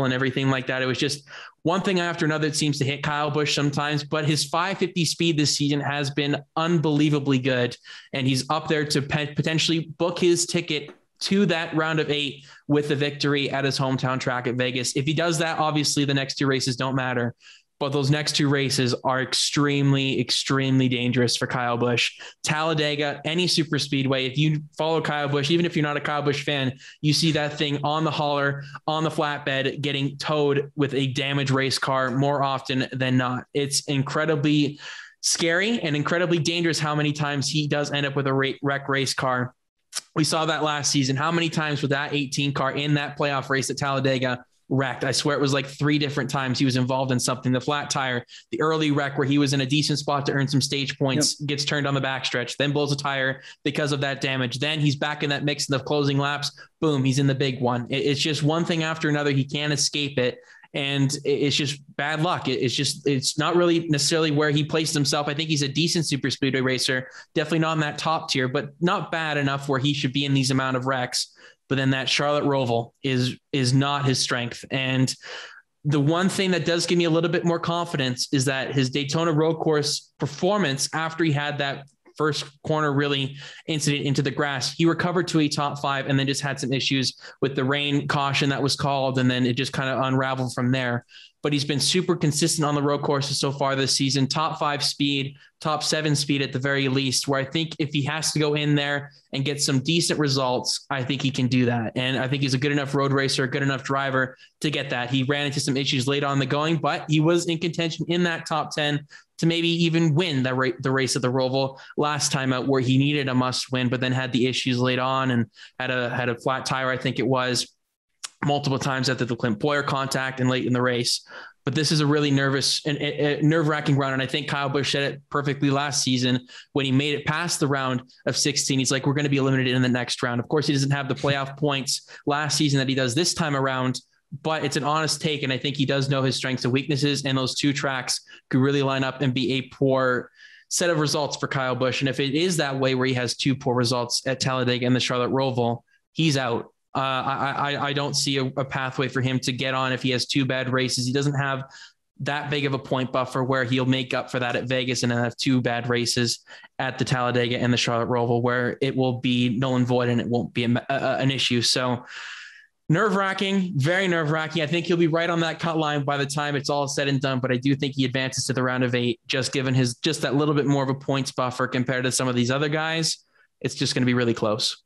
and everything like that. It was just one thing after another. It seems to hit Kyle Busch sometimes, but his 550 speed this season has been unbelievably good. And he's up there to potentially book his ticket to that round of 8 with the victory at his hometown track at Vegas. If he does that, obviously the next 2 races don't matter. But those next 2 races are extremely, extremely dangerous for Kyle Busch. Talladega, any super speedway, if you follow Kyle Busch, even if you're not a Kyle Busch fan, you see that thing on the hauler, on the flatbed, getting towed with a damaged race car more often than not. It's incredibly scary and incredibly dangerous how many times he does end up with a wreck race car. We saw that last season. How many times with that 18 car in that playoff race at Talladega wrecked? I swear it was like 3 different times he was involved in something. The flat tire, the early wreck where he was in a decent spot to earn some stage points, gets turned on the backstretch, then blows a tire because of that damage. Then he's back in that mix in the closing laps. Boom, he's in the big one. It's just one thing after another. He can't escape it. And it's just bad luck. It's not really necessarily where he placed himself. I think he's a decent super speedway racer, definitely not in that top tier, but not bad enough where he should be in these amount of wrecks. But then that Charlotte Roval is not his strength. And the one thing that does give me a little bit more confidence is that his Daytona road course performance after he had that first corner really incident into the grass, he recovered to a top 5 and then just had some issues with the rain caution that was called. And then it just kind of unraveled from there. But he's been super consistent on the road courses so far this season, top 5 speed, top 7 speed at the very least, where I think if he has to go in there and get some decent results, I think he can do that. And I think he's a good enough road racer, a good enough driver to get that. He ran into some issues late on the going, but he was in contention in that top 10 to maybe even win the race at the Roval last time out, where he needed a must win, but then had the issues late on and had a flat tire, I think it was, multiple times after the Clint Boyer contact and late in the race. But this is a really nervous and nerve-wracking round. And I think Kyle Busch said it perfectly last season when he made it past the round of 16. He's like, we're going to be eliminated in the next round. Of course, he doesn't have the playoff points last season that he does this time around, but it's an honest take. And I think he does know his strengths and weaknesses, and those 2 tracks could really line up and be a poor set of results for Kyle Busch. And if it is that way, where he has 2 poor results at Talladega and the Charlotte Roval, he's out. I don't see a pathway for him to get on if he has 2 bad races. He doesn't have that big of a point buffer where he'll make up for that at Vegas and then have 2 bad races at the Talladega and the Charlotte Roval, where it will be null and void and it won't be an issue. So nerve-wracking, very nerve-wracking. I think he'll be right on that cut line by the time it's all said and done, but I do think he advances to the round of 8, just given his just that little bit more of a points buffer compared to some of these other guys. It's just going to be really close.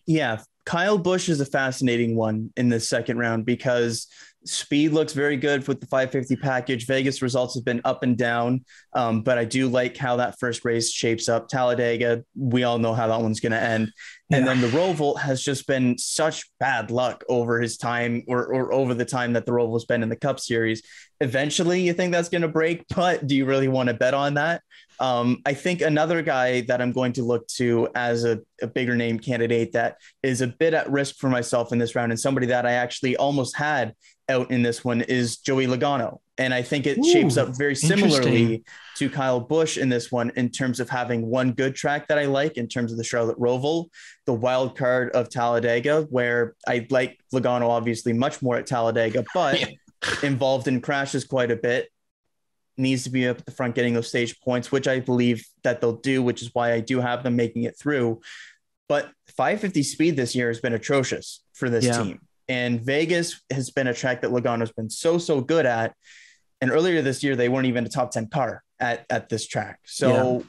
Yeah. Kyle Busch is a fascinating one in this second round because speed looks very good with the 550 package. Vegas results have been up and down, but I do like how that first race shapes up. Talladega, we all know how that one's going to end. And then the Roval has just been such bad luck over his time or over the time that the Roval's been in the Cup Series. Eventually, you think that's going to break, but do you really want to bet on that? I think another guy that I'm going to look to as a bigger name candidate that is a bit at risk for myself in this round, and somebody that I actually almost had out in this one is Joey Logano. And I think it shapes up very similarly to Kyle Busch in this one in terms of having one good track that I like in terms of the Charlotte Roval, the wild card of Talladega, where I like Logano obviously much more at Talladega, but involved in crashes quite a bit, needs to be up at the front getting those stage points, which I believe that they'll do, which is why I do have them making it through. But 550 speed this year has been atrocious for this team. And Vegas has been a track that Logano's been so good at. And earlier this year, they weren't even a top 10 car at this track. So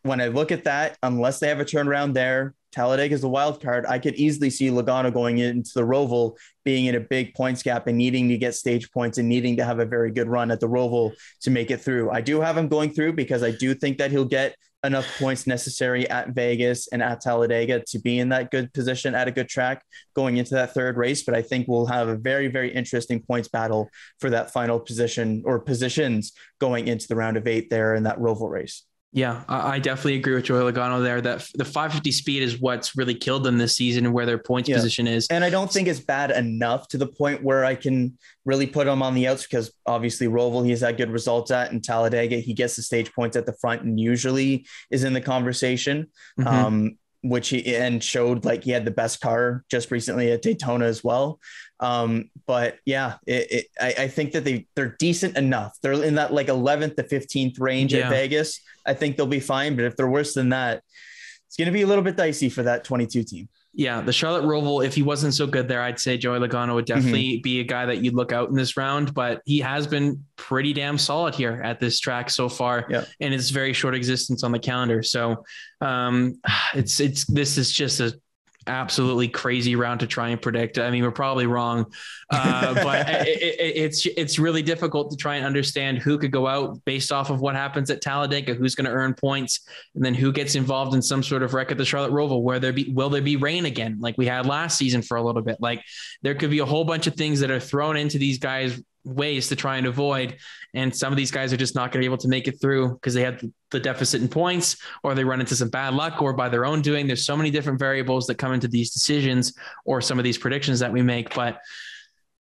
when I look at that, unless they have a turnaround there, Talladega is the wild card. I could easily see Logano going into the Roval, being in a big points gap and needing to get stage points and needing to have a very good run at the Roval to make it through. I do have him going through because I do think that he'll get enough points necessary at Vegas and at Talladega to be in that good position at a good track going into that third race. But I think we'll have a very, very interesting points battle for that final position or positions going into the round of 8 there in that Roval race. Yeah, I definitely agree with Joey Logano there that the 550 speed is what's really killed them this season and where their points position is. And I don't think it's bad enough to the point where I can really put him on the outs because obviously Roval, he's had good results at, and Talladega, he gets the stage points at the front and usually is in the conversation. Which he showed like he had the best car just recently at Daytona as well. But yeah, I think that they're decent enough. They're in that like 11th to 15th range at Vegas. I think they'll be fine. But if they're worse than that, it's going to be a little bit dicey for that 22 team. Yeah, the Charlotte Roval, if he wasn't so good there, I'd say Joey Logano would definitely be a guy that you'd look out in this round, but he has been pretty damn solid here at this track so far in its very short existence on the calendar. So this is just a absolutely crazy round to try and predict. I mean, we're probably wrong, but it's really difficult to try and understand who could go out based off of what happens at Talladega, who's going to earn points, and then who gets involved in some sort of wreck at the Charlotte Roval, where will there be rain again, like we had last season for a little bit. Like there could be a whole bunch of things that are thrown into these guys' ways to try and avoid. And some of these guys are just not going to be able to make it through because they had the deficit in points, or they run into some bad luck, or by their own doing. There's so many different variables that come into these decisions or some of these predictions that we make. But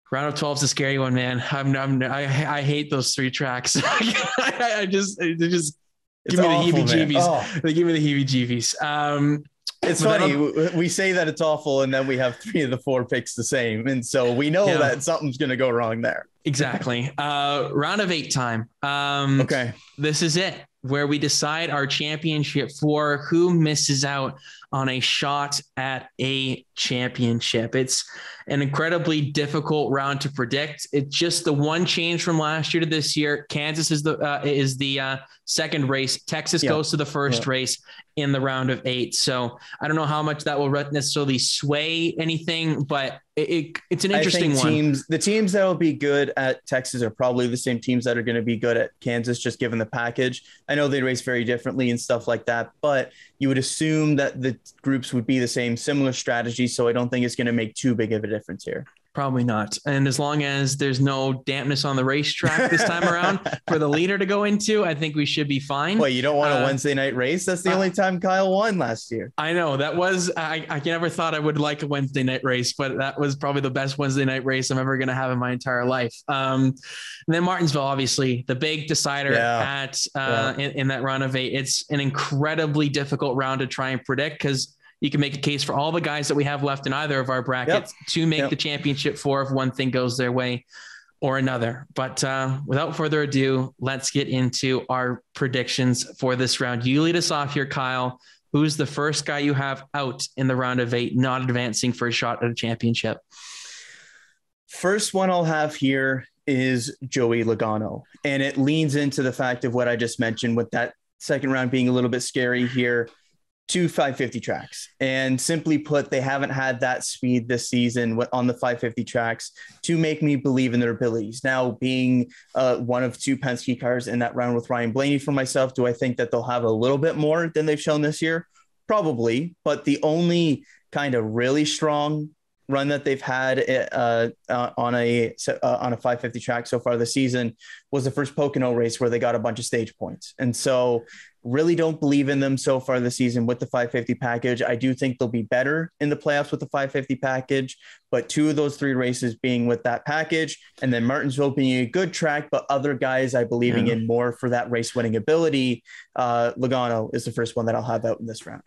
round of 12 is a scary one, man. I hate those 3 tracks. I just give me the heebie-jeebies. They give me the heebie-jeebies. It's funny. We say that it's awful, and then we have 3 of the 4 picks the same. And so we know that something's going to go wrong there. Exactly. Round of 8 time. Okay. This is it, where we decide our championship for who misses out on a shot at a championship. It's an incredibly difficult round to predict. It's just the one change from last year to this year. Kansas is the second race. Texas goes to the first race in the round of 8. So I don't know how much that will necessarily sway anything, but it's an interesting one. The teams that will be good at Texas are probably the same teams that are going to be good at Kansas, just given the package. I know they race very differently and stuff like that, but you would assume that the groups would be the same, similar strategy. So I don't think it's going to make too big of a difference here. Probably not. And as long as there's no dampness on the racetrack this time around for the leader to go into, I think we should be fine. Well, you don't want a Wednesday night race? That's the only time Kyle won last year. I know that was, I never thought I would like a Wednesday night race, but that was probably the best Wednesday night race I'm ever going to have in my entire life. And then Martinsville, obviously the big decider in that round of 8. It's an incredibly difficult round to try and predict because you can make a case for all the guys that we have left in either of our brackets to make the championship 4 if one thing goes their way or another. But without further ado, let's get into our predictions for this round. You lead us off here, Kyle. Who's the first guy you have out in the round of 8, not advancing for a shot at a championship? First one I'll have here is Joey Logano. And it leans into the fact of what I just mentioned with that second round being a little bit scary here. 2 550 tracks, and simply put, they haven't had that speed this season on the 550 tracks to make me believe in their abilities. Now, being one of 2 Penske cars in that round with Ryan Blaney for myself, do I think that they'll have a little bit more than they've shown this year? Probably, but the only kind of really strong run that they've had on a 550 track so far this season was the first Pocono race where they got a bunch of stage points. And so really don't believe in them so far this season with the 550 package. I do think they'll be better in the playoffs with the 550 package, but 2 of those 3 races being with that package, and then Martinsville being a good track, but other guys I believing in more for that race winning ability. Logano is the first one that I'll have out in this round.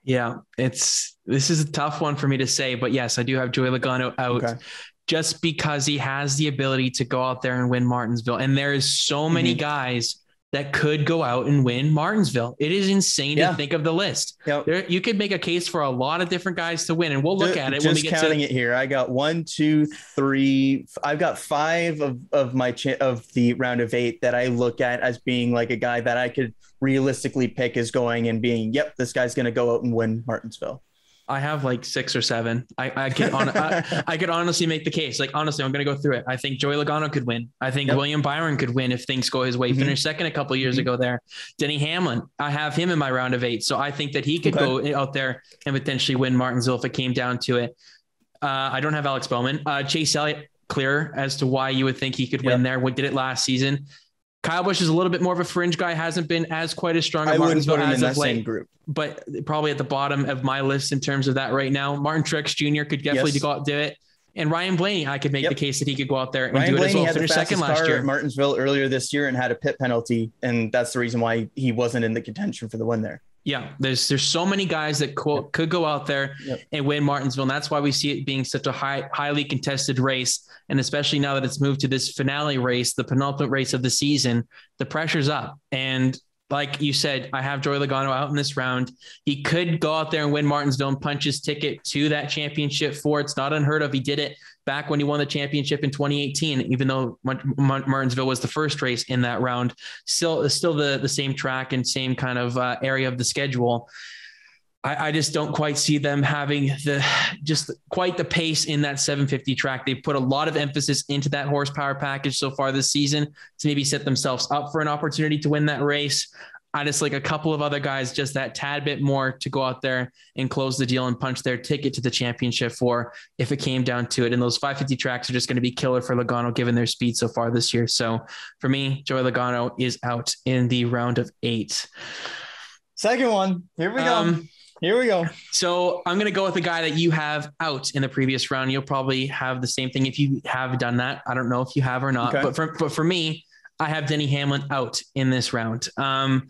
Yeah, this is a tough one for me to say, but yes, I do have Joey Logano out just because he has the ability to go out there and win Martinsville. And there is so many guys that could go out and win Martinsville. It is insane to think of the list. There, you could make a case for a lot of different guys to win, and we'll look at it when we get counting it here. I got 1, 2, 3. I've got 5 of the round of 8 that I look at as being like a guy that I could realistically pick as going and being, yep, this guy's going to go out and win Martinsville. I have like 6 or 7. I could honestly make the case. Like, honestly, I'm going to go through it. I think Joey Logano could win. I think William Byron could win if things go his way. Finished second a couple of years ago there. Denny Hamlin, I have him in my round of 8. So I think that he could go out there and potentially win Martinsville if it came down to it. I don't have Alex Bowman. Chase Elliott, clear as to why you would think he could win there. What did it last season? Kyle Busch is a little bit more of a fringe guy. Hasn't been as quite as strong. I wouldn't put him in that same group, but probably at the bottom of my list in terms of that right now. Martin Truex Jr. could definitely go out and do it. And Ryan Blaney, I could make the case that he could go out there and do it as well. Finish second last year at Martinsville earlier this year and had a pit penalty. And that's the reason why he wasn't in the contention for the win there. Yeah, there's so many guys that could go out there and win Martinsville. And that's why we see it being such a highly contested race. And especially now that it's moved to this finale race, the penultimate race of the season, the pressure's up. And like you said, I have Joey Logano out in this round. He could go out there and win Martinsville and punch his ticket to that championship for. It's not unheard of. He did it back when he won the championship in 2018, even though Martinsville was the first race in that round. Still the same track and same kind of area of the schedule. I just don't quite see them having quite the pace in that 750 track. They've put a lot of emphasis into that horsepower package so far this season to maybe set themselves up for an opportunity to win that race. I just like a couple of other guys, just that tad bit more to go out there and close the deal and punch their ticket to the championship for if it came down to it. And those 550 tracks are just going to be killer for Logano, given their speed so far this year. So for me, Joey Logano is out in the round of 8. Second one. Here we go. So I'm going to go with the guy that you have out in the previous round. You'll probably have the same thing if you have done that. I don't know if you have or not, but for me, I have Denny Hamlin out in this round. I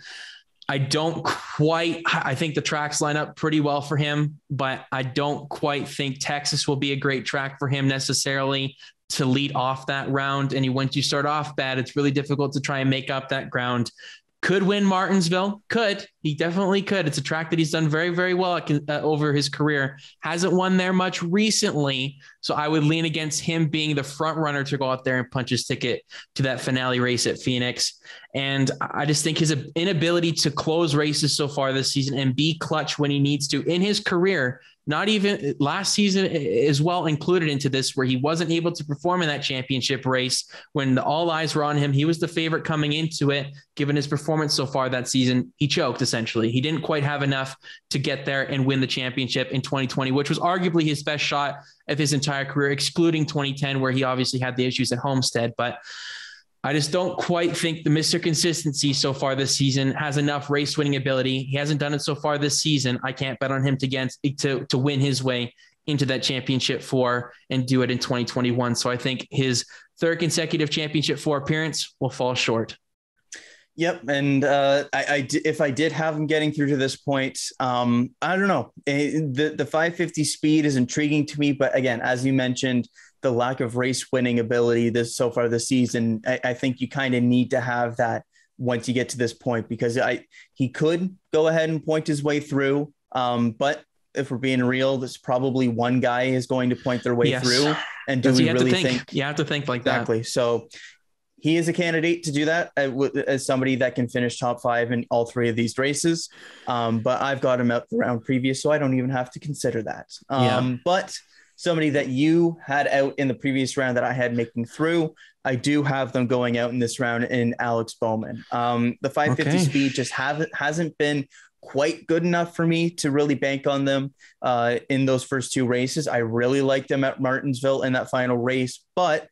think the tracks line up pretty well for him, but I don't quite think Texas will be a great track for him necessarily to lead off that round. And once you start off bad, it's really difficult to try and make up that ground. Could win Martinsville. He definitely could. It's a track that he's done very, very well over his career. Hasn't won there much recently. So I would lean against him being the front runner to go out there and punch his ticket to that finale race at Phoenix. And I just think his inability to close races so far this season and be clutch when he needs to in his career, not even last season as well included into this, where he wasn't able to perform in that championship race when all eyes were on him. He was the favorite coming into it, given his performance so far that season. He choked, essentially. He didn't quite have enough to get there and win the championship in 2020, which was arguably his best shot of his entire career, excluding 2010, where he obviously had the issues at Homestead. But I just don't quite think the Mr. Consistency so far this season has enough race winning ability. He hasn't done it so far this season. I can't bet on him to win his way into that championship 4 and do it in 2021. So I think his 3rd consecutive championship 4 appearance will fall short. Yep. And if I did have him getting through to this point, I don't know. The 550 speed is intriguing to me. But again, as you mentioned, the lack of race winning ability so far this season, I think you kind of need to have that once you get to this point, because he could go ahead and point his way through. But if we're being real, there's probably one guy is going to point their way through. And do we really think? You have to think like that. Exactly. So he is a candidate to do that as somebody that can finish top 5 in all 3 of these races. But I've got him out the round previous, so I don't even have to consider that. But somebody that you had out in the previous round that I had making through, I do have them going out in this round in Alex Bowman. The 550 speed just hasn't been quite good enough for me to really bank on them in those first 2 races. I really liked them at Martinsville in that final race, but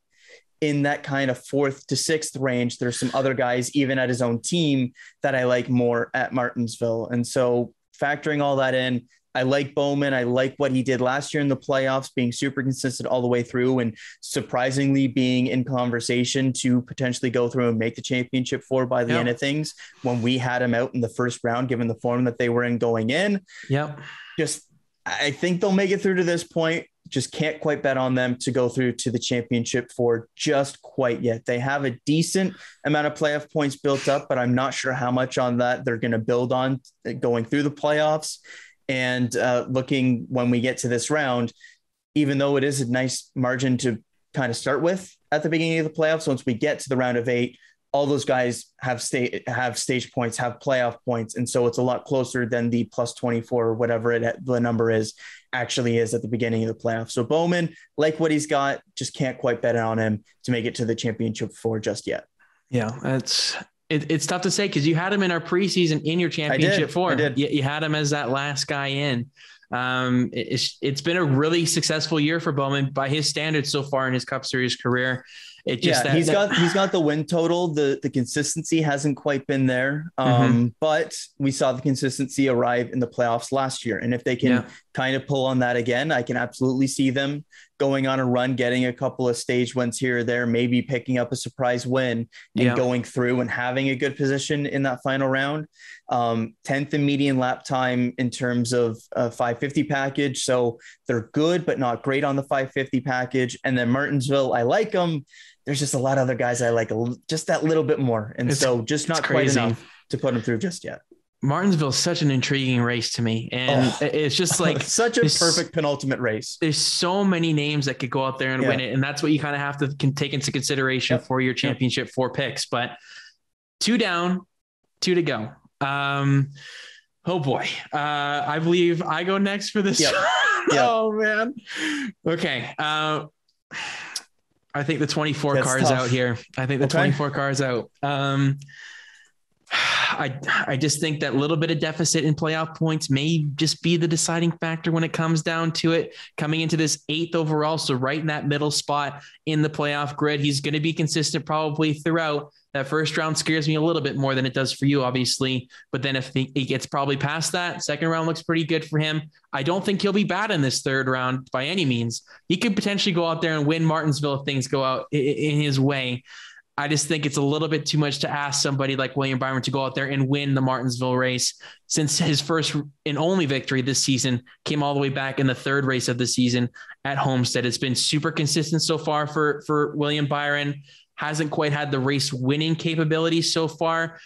in that kind of 4th to 6th range, there's some other guys, even at his own team, that I like more at Martinsville. And so factoring all that in, I like Bowman. I like what he did last year in the playoffs, being super consistent all the way through and surprisingly being in conversation to potentially go through and make the championship 4 by the end of things when we had him out in the first round, given the form that they were in going in. I think they'll make it through to this point. Just can't quite bet on them to go through to the championship 4 just quite yet. They have a decent amount of playoff points built up, but I'm not sure how much on that they're going to build on going through the playoffs. And looking when we get to this round, even though it is a nice margin to kind of start with at the beginning of the playoffs, once we get to the round of 8, all those guys have stage points, have playoff points. And so it's a lot closer than the plus 24 or whatever the number is actually is at the beginning of the playoffs. So Bowman, like what he's got, just can't quite bet on him to make it to the championship 4 just yet. Yeah, it's tough to say because you had him in our preseason in your championship 4. You had him as that last guy in. It's been a really successful year for Bowman by his standards so far in his Cup Series career. He's got the win total. The consistency hasn't quite been there. But we saw the consistency arrive in the playoffs last year. And if they can kind of pull on that again, I can absolutely see them going on a run, getting a couple of stage wins here or there, maybe picking up a surprise win and going through and having a good position in that final round. 10th in median lap time in terms of 550 package. So they're good, but not great on the 550 package. And then Martinsville, I like them. There's just a lot of other guys I like just that little bit more. And so just not quite enough to put them through just yet. Martinsville's such an intriguing race to me. And it's just like such a perfect penultimate race. There's so many names that could go out there and win it. And that's what you kind of have to take into consideration for your championship 4 picks, but 2 down, 2 to go. Oh boy. I believe I go next for this. Oh man. Okay. I think the 24 car's out here. I think the 24 car's out. I just think that little bit of deficit in playoff points may just be the deciding factor when it comes down to it, coming into this 8th overall. So right in that middle spot in the playoff grid, he's going to be consistent probably throughout. That first round scares me a little bit more than it does for you, obviously. But then if he gets probably past that, second round looks pretty good for him. I don't think he'll be bad in this 3rd round by any means. He could potentially go out there and win Martinsville if things go out in his way. I just think it's a little bit too much to ask somebody like William Byron to go out there and win the Martinsville race, since his first and only victory this season came all the way back in the 3rd race of the season at Homestead. It's been super consistent so far for William Byron. Hasn't quite had the race winning capability so far.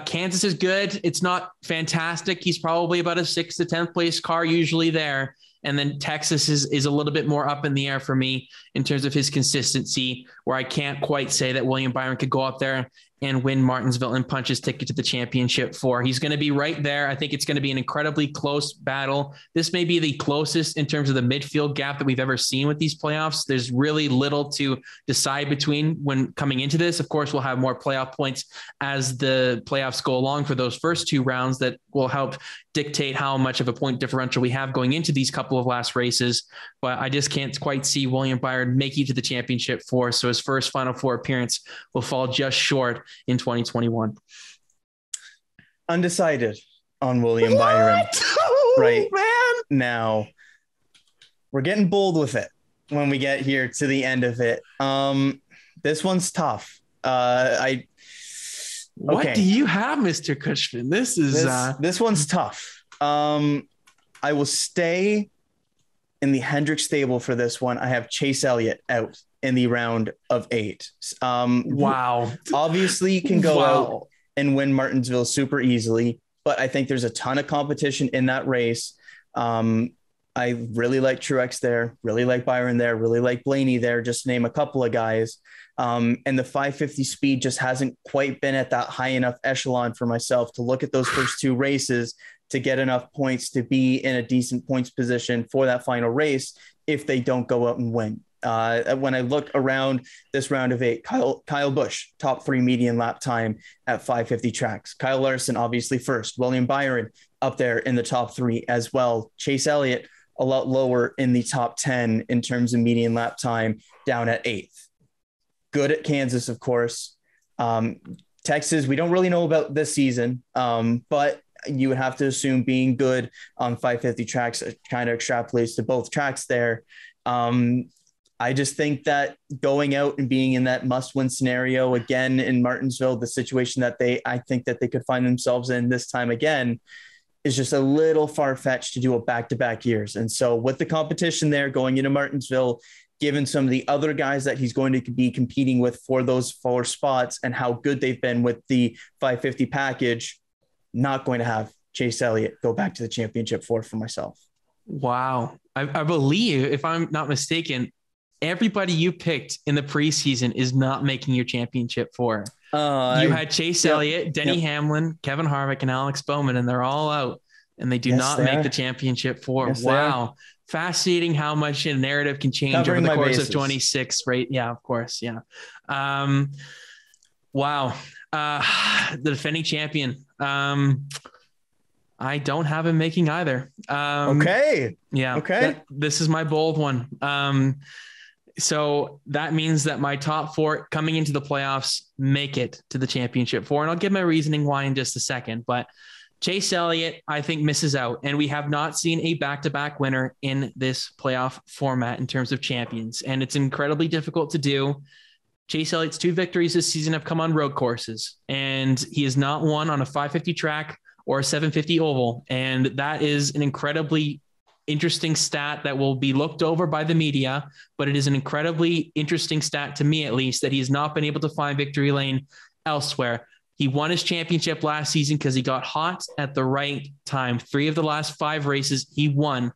Kansas is good. It's not fantastic. He's probably about a 6th to 10th place car usually there. And then Texas is a little bit more up in the air for me in terms of his consistency, where I can't quite say that William Byron could go up there and win Martinsville and punch his ticket to the championship 4. He's going to be right there. I think it's going to be an incredibly close battle. This may be the closest in terms of the midfield gap that we've ever seen with these playoffs. There's really little to decide between when coming into this. Of course, we'll have more playoff points as the playoffs go along for those first 2 rounds that will help dictate how much of a point differential we have going into these couple of last races. But I just can't quite see William Byron making it to the championship 4. So his first Final Four appearance will fall just short in 2021. Undecided on William Byron right now. We're getting bold with it when we get here to the end of it. This one's tough. What do you have, Mr. Cushman? This one's tough. I will stay in the Hendrick stable for this one. I have Chase Elliott out in the round of 8. Wow. Obviously you can go out and win Martinsville super easily, but I think there's a ton of competition in that race. I really like Truex there, really like Byron there, really like Blaney there, just to name a couple of guys. And the 550 speed just hasn't quite been at that high enough echelon for myself to look at those first 2 races to get enough points to be in a decent points position for that final race if they don't go out and win. When I look around this round of 8, Kyle Busch, top 3 median lap time at 550 tracks. Kyle Larson, obviously first. William Byron up there in the top 3 as well. Chase Elliott, a lot lower in the top 10 in terms of median lap time, down at 8th. Good at Kansas, of course. Texas, we don't really know about this season, but you would have to assume being good on 550 tracks kind of extrapolates to both tracks there. I just think that going out and being in that must-win scenario again in Martinsville, the situation that I think that they could find themselves in this time again, is just a little far-fetched to do a back-to-back years. And so with the competition there going into Martinsville, given some of the other guys that he's going to be competing with for those 4 spots and how good they've been with the 550 package, not going to have Chase Elliott go back to the championship for myself. Wow. I believe, if I'm not mistaken, everybody you picked in the preseason is not making your championship 4. You had Chase Elliott, Denny Hamlin, Kevin Harvick, and Alex Bowman, and they're all out, and they do not make the championship 4. Yes, wow. Fascinating how much a narrative can change over the course of 26, right? Yeah, of course. Yeah. Wow. The defending champion. I don't have him making either. Okay. Yeah. Okay. This is my bold one. So that means that my top 4 coming into the playoffs make it to the championship 4. And I'll give my reasoning why in just a second, but Chase Elliott, I think, misses out, and we have not seen a back-to-back winner in this playoff format in terms of champions, and it's incredibly difficult to do. Chase Elliott's 2 victories this season have come on road courses, and he has not won on a 550 track or a 750 oval, and that is an incredibly interesting stat that will be looked over by the media, but it is an incredibly interesting stat to me, at least, that he has not been able to find victory lane elsewhere. He won his championship last season because he got hot at the right time. 3 of the last 5 races he won.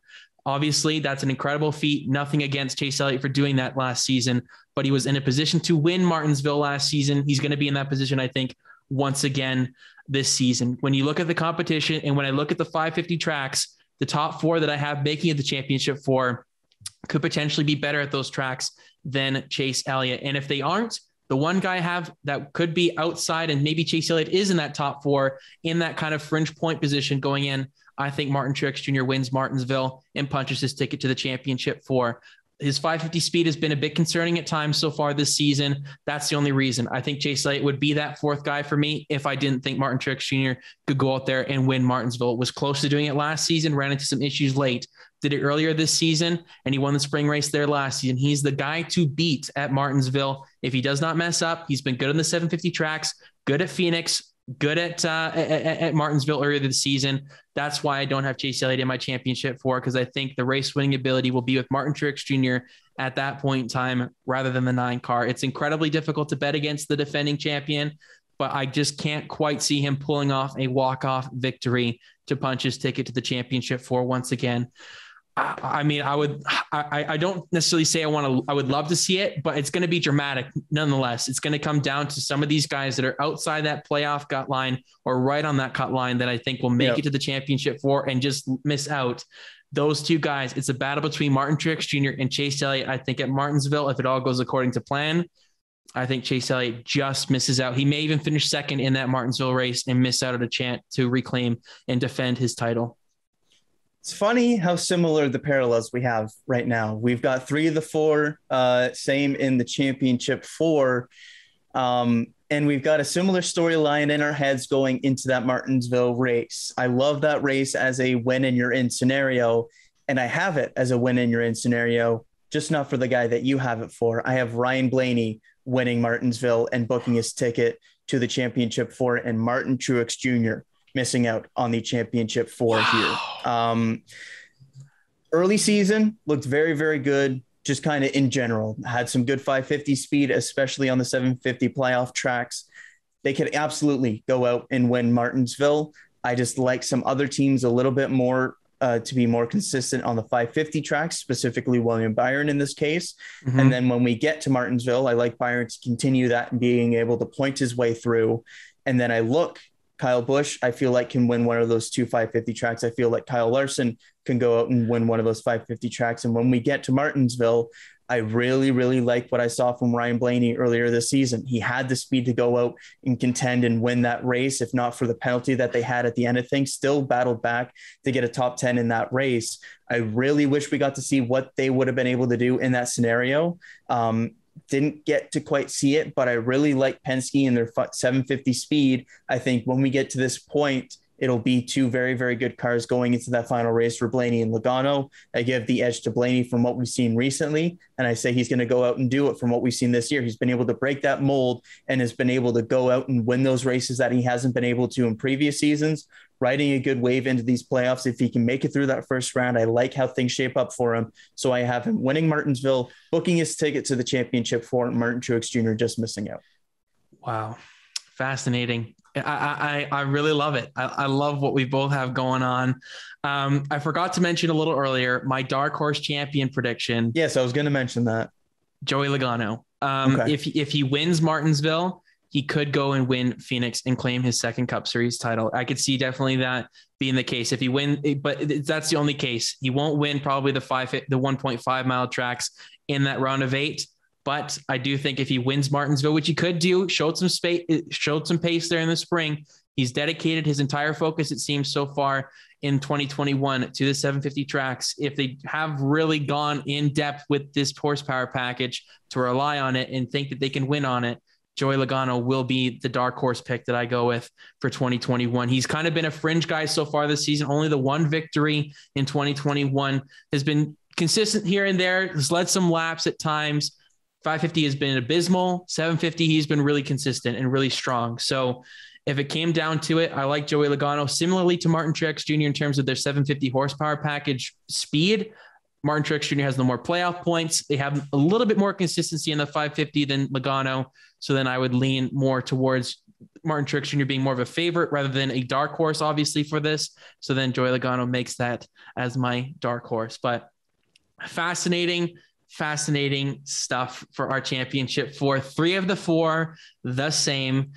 Obviously, that's an incredible feat. Nothing against Chase Elliott for doing that last season, but he was in a position to win Martinsville last season. He's going to be in that position, I think, once again this season. When you look at the competition and when I look at the 550 tracks, the top 4 that I have making it the championship 4 could potentially be better at those tracks than Chase Elliott. And if they aren't, the one guy I have that could be outside, and maybe Chase Elliott is in that top 4 in that kind of fringe point position going in, I think Martin Truex Jr. wins Martinsville and punches his ticket to the championship 4. His 550 speed has been a bit concerning at times so far this season. That's the only reason. I think Chase Elliott would be that 4th guy for me if I didn't think Martin Truex Jr. could go out there and win Martinsville. Was close to doing it last season, ran into some issues late. Did it earlier this season, and he won the spring race there last season. He's the guy to beat at Martinsville. If he does not mess up, he's been good on the 750 tracks, good at Phoenix, good at Martinsville earlier this season. That's why I don't have Chase Elliott in my championship 4, because I think the race winning ability will be with Martin Truex Jr. at that point in time rather than the 9 car. It's incredibly difficult to bet against the defending champion, but I just can't quite see him pulling off a walk-off victory to punch his ticket to the championship 4 once again. I mean, I don't necessarily say I would love to see it, but it's going to be dramatic nonetheless. It's going to come down to some of these guys that are outside that playoff cut line or right on that cut line that I think will make it to the championship 4 and just miss out. Those 2 guys, it's a battle between Martin Truex Jr. and Chase Elliott. I think at Martinsville, if it all goes according to plan, I think Chase Elliott just misses out. He may even finish 2nd in that Martinsville race and miss out on a chance to reclaim and defend his title. It's funny how similar the parallels we have right now. We've got 3 of the 4, same in the championship 4. And we've got a similar storyline in our heads going into that Martinsville race. I love that race as a win and you're in scenario. And I have it as a win and you're in scenario, just not for the guy that you have it for. I have Ryan Blaney winning Martinsville and booking his ticket to the championship 4, and Martin Truex Jr. missing out on the championship 4 here. Early season looked very, very good. Just kind of in general, had some good 550 speed, especially on the 750 playoff tracks. They could absolutely go out and win Martinsville. I just like some other teams a little bit more to be more consistent on the 550 tracks, specifically William Byron in this case. Mm-hmm. And then when we get to Martinsville, I like Byron to continue that and being able to point his way through. And then I look, Kyle Busch, I feel like can win one of those 2 550 tracks. I feel like Kyle Larson can go out and win one of those 550 tracks. And when we get to Martinsville, I really, really like what I saw from Ryan Blaney earlier this season. He had the speed to go out and contend and win that race, if not for the penalty that they had at the end of things, still battled back to get a top 10 in that race. I really wish we got to see what they would have been able to do in that scenario. Didn't get to quite see it, but I really like Penske and their 750 speed. I think when we get to this point, it'll be two very, very good cars going into that final race for Blaney and Logano. I give the edge to Blaney from what we've seen recently, and I say he's going to go out and do it from what we've seen this year. He's been able to break that mold and has been able to go out and win those races that he hasn't been able to in previous seasons, riding a good wave into these playoffs. If he can make it through that first round, I like how things shape up for him. So I have him winning Martinsville, booking his ticket to the championship for Martin Truex Jr. just missing out. Wow. Fascinating. I really love it. I love what we both have going on. I forgot to mention a little earlier, my dark horse champion prediction. Yes, I was going to mention that. Joey Logano. Okay. If he wins Martinsville, he could go and win Phoenix and claim his second Cup Series title. I could see definitely that being the case if he wins, but that's the only case. He won't win probably the 1.5 mile tracks in that round of 8. But I do think if he wins Martinsville, which he could do, showed some pace there in the spring. He's dedicated his entire focus, it seems so far in 2021, to the 750 tracks. If they have really gone in depth with this horsepower package to rely on it and think that they can win on it, Joey Logano will be the dark horse pick that I go with for 2021. He's kind of been a fringe guy so far this season. Only the one victory in 2021, has been consistent here and there. Has led some laps at times. 550 has been abysmal. 750, he's been really consistent and really strong. So if it came down to it, I like Joey Logano similarly to Martin Truex Jr. in terms of their 750 horsepower package speed. Martin Truex Jr. has the more playoff points. They have a little bit more consistency in the 550 than Logano. So then I would lean more towards Martin Truex Jr. being more of a favorite rather than a dark horse, obviously, for this. So then Joey Logano makes that as my dark horse. But fascinating stuff for our championship for 3 of the 4, the same.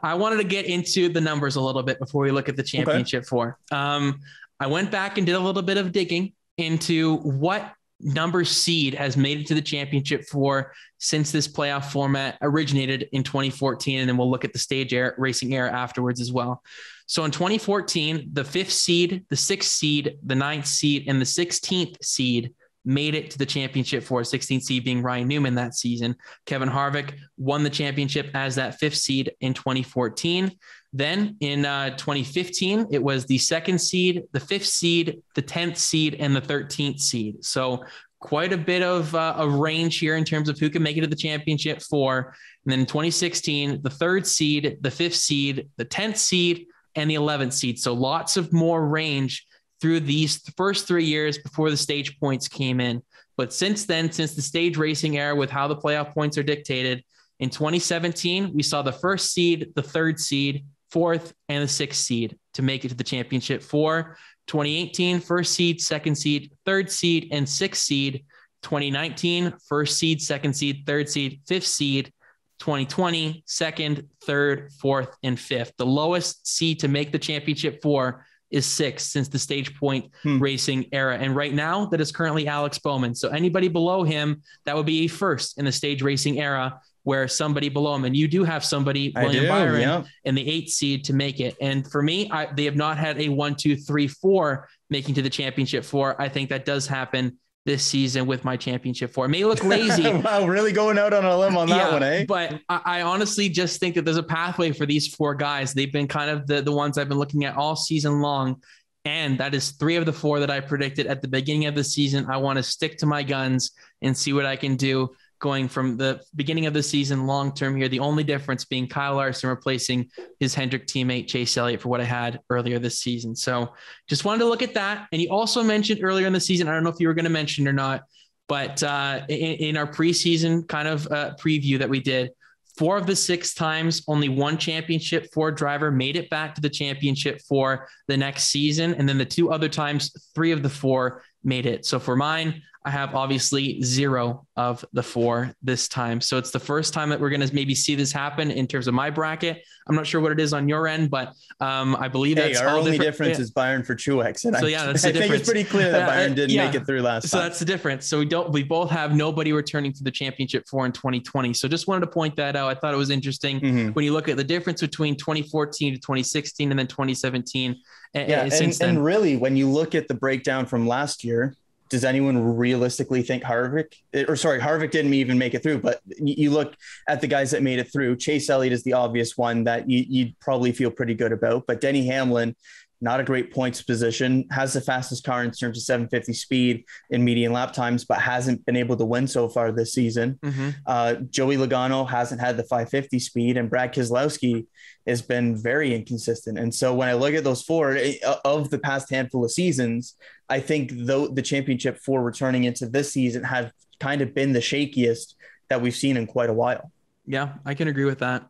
I wanted to get into the numbers a little bit before we look at the championship 4. I went back and did a little bit of digging into what number seed has made it to the championship 4 since this playoff format originated in 2014. And then we'll look at the stage racing era afterwards as well. So in 2014, the 5th seed, the 6th seed, the 9th seed, and the 16th seed made it to the championship 4, 16th seed being Ryan Newman that season. Kevin Harvick won the championship as that 5th seed in 2014. Then in 2015, it was the 2nd seed, the 5th seed, the 10th seed, and the 13th seed. So quite a bit of a range here in terms of who can make it to the championship 4. And then in 2016, the 3rd seed, the 5th seed, the 10th seed, and the 11th seed. So lots of more range through these first 3 years before the stage points came in. But since then, since the stage racing era with how the playoff points are dictated, in 2017, we saw the 1st seed, the 3rd seed, 4th, and the 6th seed to make it to the championship 4. 2018, 1st seed, 2nd seed, 3rd seed, and 6th seed. 2019, 1st seed, 2nd seed, 3rd seed, 5th seed. 2020, 2nd, 3rd, 4th, and 5th. The lowest seed to make the championship 4 is 6th since the stage point racing era. And right now that is currently Alex Bowman. So anybody below him, that would be a 1st in the stage racing era, where somebody below him, and you do have somebody, William Byron, in the 8th seed to make it. And for me, they have not had a 1, 2, 3, 4 making to the championship 4. I think that does happen this season with my championship 4. It may look lazy. Wow, really going out on a limb on that one, eh? But I honestly just think that there's a pathway for these 4 guys. They've been kind of the ones I've been looking at all season long. And that is 3 of the 4 that I predicted at the beginning of the season. I want to stick to my guns and see what I can do going from the beginning of the season long-term here. The only difference being Kyle Larson replacing his Hendrick teammate Chase Elliott for what I had earlier this season. So just wanted to look at that. And you also mentioned earlier in the season, I don't know if you were going to mention or not, but in our preseason kind of preview that we did, 4 of the 6 times, only 1 championship 4 driver made it back to the championship 4 the next season. And then the 2 other times, 3 of the 4 made it. So for mine, I have obviously 0 of the 4 this time. So it's the first time that we're going to maybe see this happen in terms of my bracket. I'm not sure what it is on your end, but I believe that's our all only difference is Bayern for Truex. And so yeah, that's the I think it's pretty clear that Bayern didn't make it through last time. So that's the difference. So we both have nobody returning for the championship 4 in 2020. So just wanted to point that out. I thought it was interesting when you look at the difference between 2014 to 2016 and then 2017. And really, when you look at the breakdown from last year, does anyone realistically think Harvick didn't even make it through, but you look at the guys that made it through. Chase Elliott is the obvious one that you'd probably feel pretty good about, but Denny Hamlin, not a great points position, has the fastest car in terms of 750 speed in median lap times, but hasn't been able to win so far this season. Joey Logano hasn't had the 550 speed, and Brad Keselowski has been very inconsistent. And so when I look at those 4 of the past handful of seasons, I think the championship 4 returning into this season have kind of been the shakiest that we've seen in quite a while. Yeah, I can agree with that.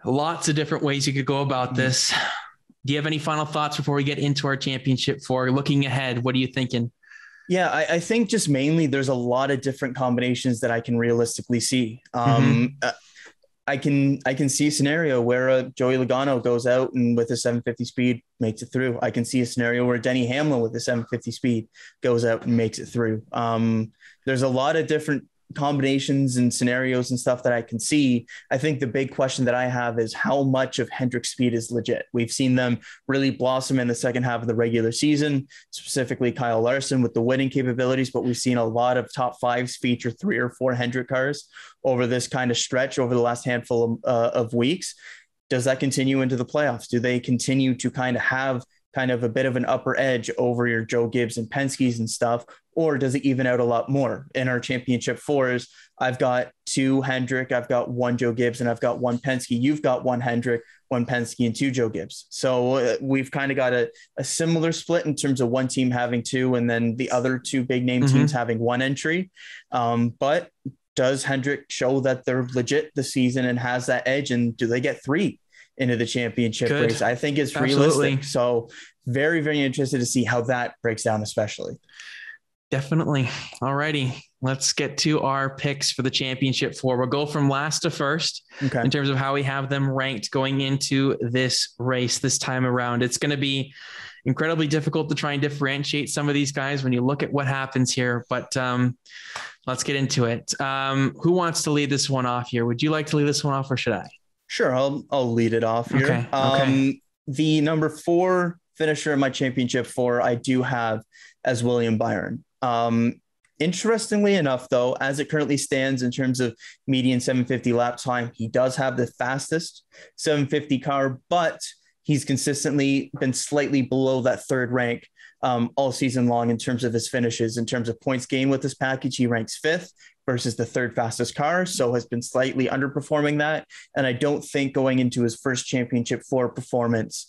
Lots of different ways you could go about this. Do you have any final thoughts before we get into our championship 4? Looking ahead, what are you thinking? Yeah, I think just mainly there's a lot of different combinations that I can realistically see. I can see a scenario where Joey Logano goes out and with a 750 speed makes it through. I can see a scenario where Denny Hamlin with a 750 speed goes out and makes it through. There's a lot of different combinations and scenarios and stuff that I can see. I think the big question that I have is how much of Hendrick's speed is legit. We've seen them really blossom in the second half of the regular season, specifically Kyle Larson with the winning capabilities, but we've seen a lot of top 5s feature 3 or 4 Hendrick cars over this kind of stretch over the last handful of weeks. Does that continue into the playoffs? Do they continue to kind of have kind of a bit of an upper edge over your Joe Gibbs and Penske's and stuff, or does it even out a lot more? In our championship 4s, I've got 2 Hendrick, I've got 1 Joe Gibbs, and I've got 1 Penske. You've got 1 Hendrick, 1 Penske, and 2 Joe Gibbs. So we've kind of got a similar split in terms of one team having 2 and then the other 2 big name teams having 1 entry. But does Hendrick show that they're legit this season and has that edge? And do they get 3 into the championship race? I think it's realistic. So very, very interested to see how that breaks down, especially. Definitely. All righty. Let's get to our picks for the championship 4. We'll go from last to first in terms of how we have them ranked going into this race this time around. It's going to be incredibly difficult to try and differentiate some of these guys when you look at what happens here, but let's get into it. Who wants to lead this one off here? Would you like to lead this one off or should I? Sure. I'll lead it off here. Okay. The number 4 finisher in my championship 4, I do have as William Byron. Interestingly enough, though, as it currently stands in terms of median 750 lap time, he does have the fastest 750 car, but he's consistently been slightly below that 3rd rank all season long in terms of his finishes. In terms of points gained with this package, he ranks 5th versus the 3rd fastest car, so has been slightly underperforming that. And I don't think going into his first championship 4 performance,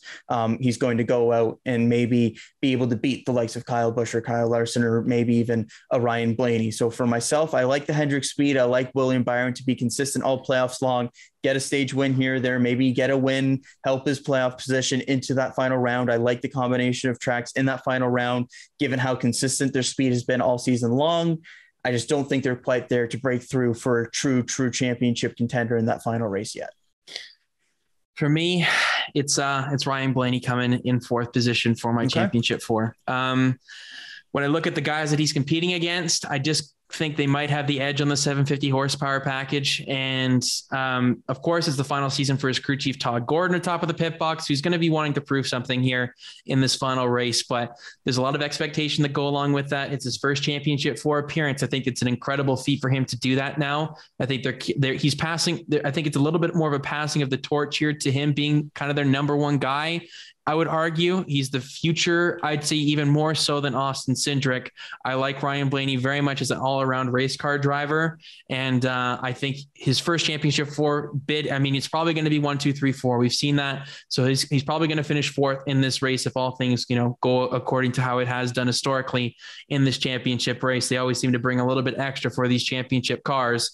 he's going to go out and maybe be able to beat the likes of Kyle Busch or Kyle Larson or maybe even a Ryan Blaney. So for myself, I like the Hendrick speed. I like William Byron to be consistent all playoffs long, get a stage win here or there, maybe get a win, help his playoff position into that final round. I like the combination of tracks in that final round, given how consistent their speed has been all season long. I just don't think they're quite there to break through for a true championship contender in that final race yet. For me, it's Ryan Blaney coming in 4th position for my championship 4. When I look at the guys that he's competing against, I just think they might have the edge on the 750 horsepower package. And of course, it's the final season for his crew chief, Todd Gordon, atop of the pit box, who's going to be wanting to prove something here in this final race. But there's a lot of expectation that go along with that. It's his first championship 4 appearance. I think it's an incredible feat for him to do that now. I think he's passing. I think it's a little bit more of a passing of the torch here to him being kind of their number 1 guy. I would argue he's the future. I'd say even more so than Austin Cindric. I like Ryan Blaney very much as an all-around race car driver. And I think his first championship 4 bid, I mean, it's probably going to be 1, 2, 3, 4. We've seen that. So he's probably going to finish 4th in this race if all things, go according to how it has done historically in this championship race. They always seem to bring a little bit extra for these championship cars.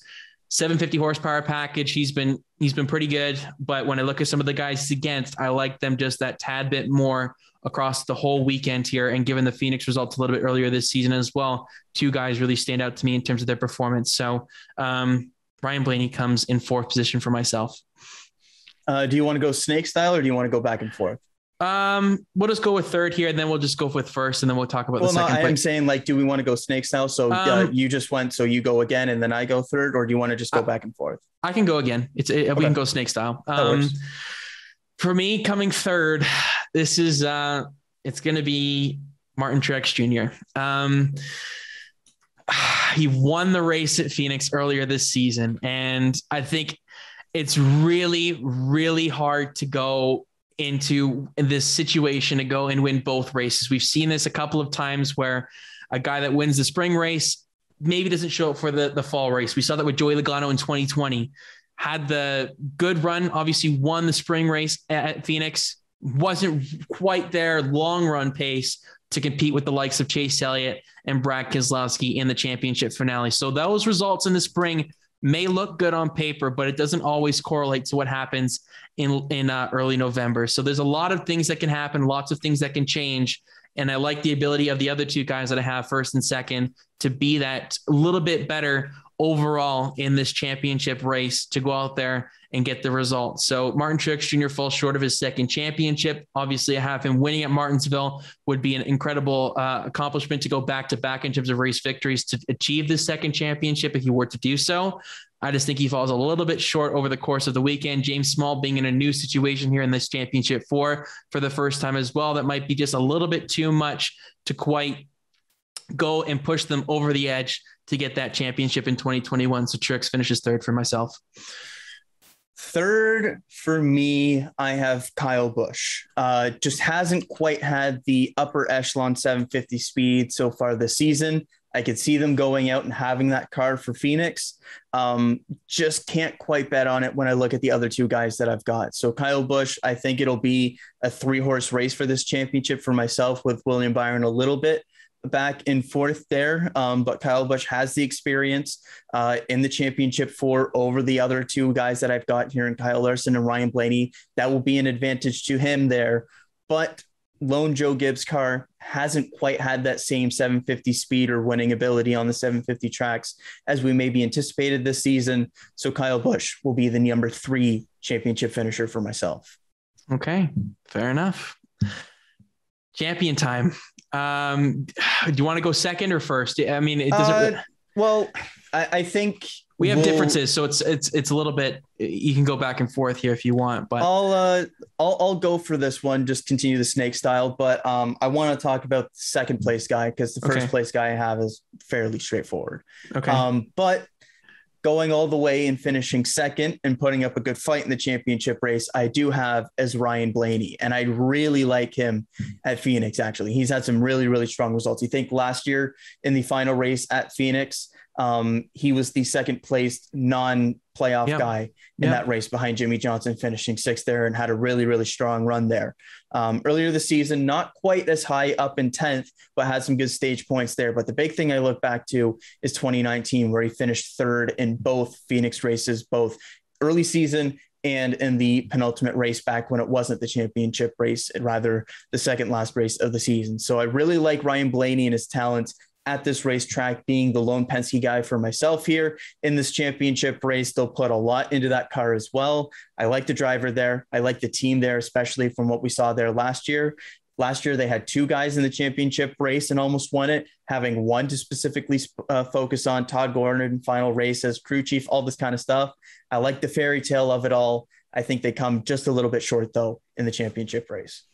750 horsepower package. He's been pretty good, but when I look at some of the guys he's against, I like them just that tad bit more across the whole weekend here. And given the Phoenix results a little bit earlier this season as well, two guys really stand out to me in terms of their performance. So Ryan Blaney comes in fourth position for myself. Do you want to go snake style or do you want to go back and forth? We'll just go with third here, and then we'll just go with first, and then we'll talk about the second. I'm saying, like, do we want to go snake style? So you just went, so you go again, and then I go third, or do you want to just go back and forth? I can go again. We can go snake style. For me, coming third, this is it's going to be Martin Truex Jr. He won the race at Phoenix earlier this season, and I think it's really, really hard to go into this situation to go and win both races. We've seen this a couple of times where a guy that wins the spring race maybe doesn't show up for the fall race. We saw that with Joey Logano in 2020. Had the good run, obviously won the spring race at Phoenix, wasn't quite their long run pace to compete with the likes of Chase Elliott and Brad Keselowski in the championship finale. So those results in the spring may look good on paper, but it doesn't always correlate to what happens in early November. So there's a lot of things that can happen, lots of things that can change. And I like the ability of the other two guys that I have first and second to be that a little bit better overall in this championship race to go out there and get the result. So Martin Truex Jr. falls short of his second championship. Obviously, I have him winning at Martinsville would be an incredible accomplishment to go back to back in terms of race victories to achieve this second championship if he were to do so. I just think he falls a little bit short over the course of the weekend. James Small being in a new situation here in this championship for the first time as well. That might be just a little bit too much to quite go and push them over the edge to get that championship in 2021. So Truex finishes third for myself. Third for me, I have Kyle Busch. Just hasn't quite had the upper echelon 750 speed so far this season. I could see them going out and having that car for Phoenix. Just can't quite bet on it when I look at the other two guys that I've got. So Kyle Busch, I think it'll be a 3-horse race for this championship for myself, with William Byron a little bit back in fourth there. But Kyle Busch has the experience in the championship over the other two guys that I've got here in Kyle Larson and Ryan Blaney. That will be an advantage to him there. But lone Joe Gibbs car hasn't quite had that same 750 speed or winning ability on the 750 tracks as we maybe anticipated this season. So Kyle Busch will be the number 3 championship finisher for myself. Okay, fair enough. Champion time. Do you want to go second or first? I mean, it doesn't. Well, I think we have differences, so it's a little bit. You can go back and forth here if you want, but I'll go for this one. Just continue the snake style, but I want to talk about the second place guy because the first place guy I have is fairly straightforward. Okay, but going all the way and finishing second and putting up a good fight in the championship race, I do have as Ryan Blaney, and I really like him at Phoenix. Actually, he's had some really, really strong results. You think last year in the final race at Phoenix, he was the second placed non-playoff guy in that race behind Jimmy Johnson, finishing 6th there, and had a really, really strong run there. Earlier this season, not quite as high up in 10th, but had some good stage points there. But the big thing I look back to is 2019, where he finished 3rd in both Phoenix races, both early season and in the penultimate race back when it wasn't the championship race, rather the second last race of the season. So I really like Ryan Blaney and his talents at this racetrack, being the lone Penske guy for myself here in this championship race. They'll put a lot into that car as well. I like the driver there. I like the team there, especially from what we saw there last year. Last year, they had 2 guys in the championship race and almost won it, having one to specifically focus on, Todd Gordon, final race as crew chief, all this kind of stuff. I like the fairy tale of it all. I think they come just a little bit short, though, in the championship race.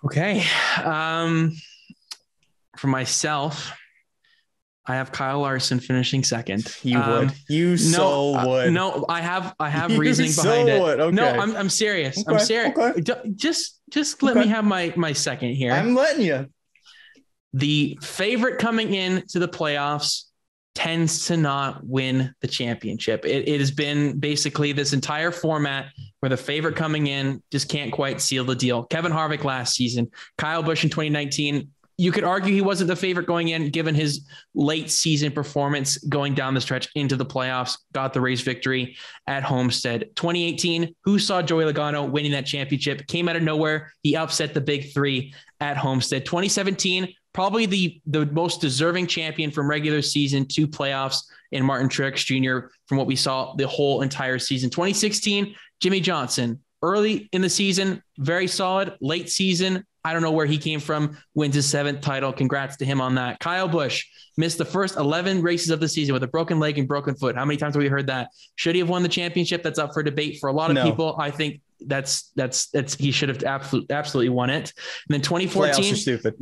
Okay. For myself, I have Kyle Larson finishing second. You would. You would. No, I have reasoning behind it. Okay. No, I'm serious. Okay. I'm serious. Okay. Just let me have my second here. I'm letting you. The favorite coming in to the playoffs tends to not win the championship. It has been basically this entire format where the favorite coming in just can't quite seal the deal. Kevin Harvick last season, Kyle Busch in 2019. you could argue he wasn't the favorite going in, given his late season performance going down the stretch into the playoffs, got the race victory at Homestead. 2018, who saw Joey Logano winning that championship? Came out of nowhere. He upset the big three at Homestead. 2017, probably the most deserving champion from regular season to playoffs in Martin Truex Jr. from what we saw the whole entire season. 2016, Jimmy Johnson, early in the season, very solid. Late season, I don't know where he came from, wins his 7th title. Congrats to him on that. Kyle Busch missed the first 11 races of the season with a broken leg and broken foot. How many times have we heard that? Should he have won the championship? That's up for debate for a lot of people. I think that's he should have absolutely won it. And then 2014, playoffs are stupid.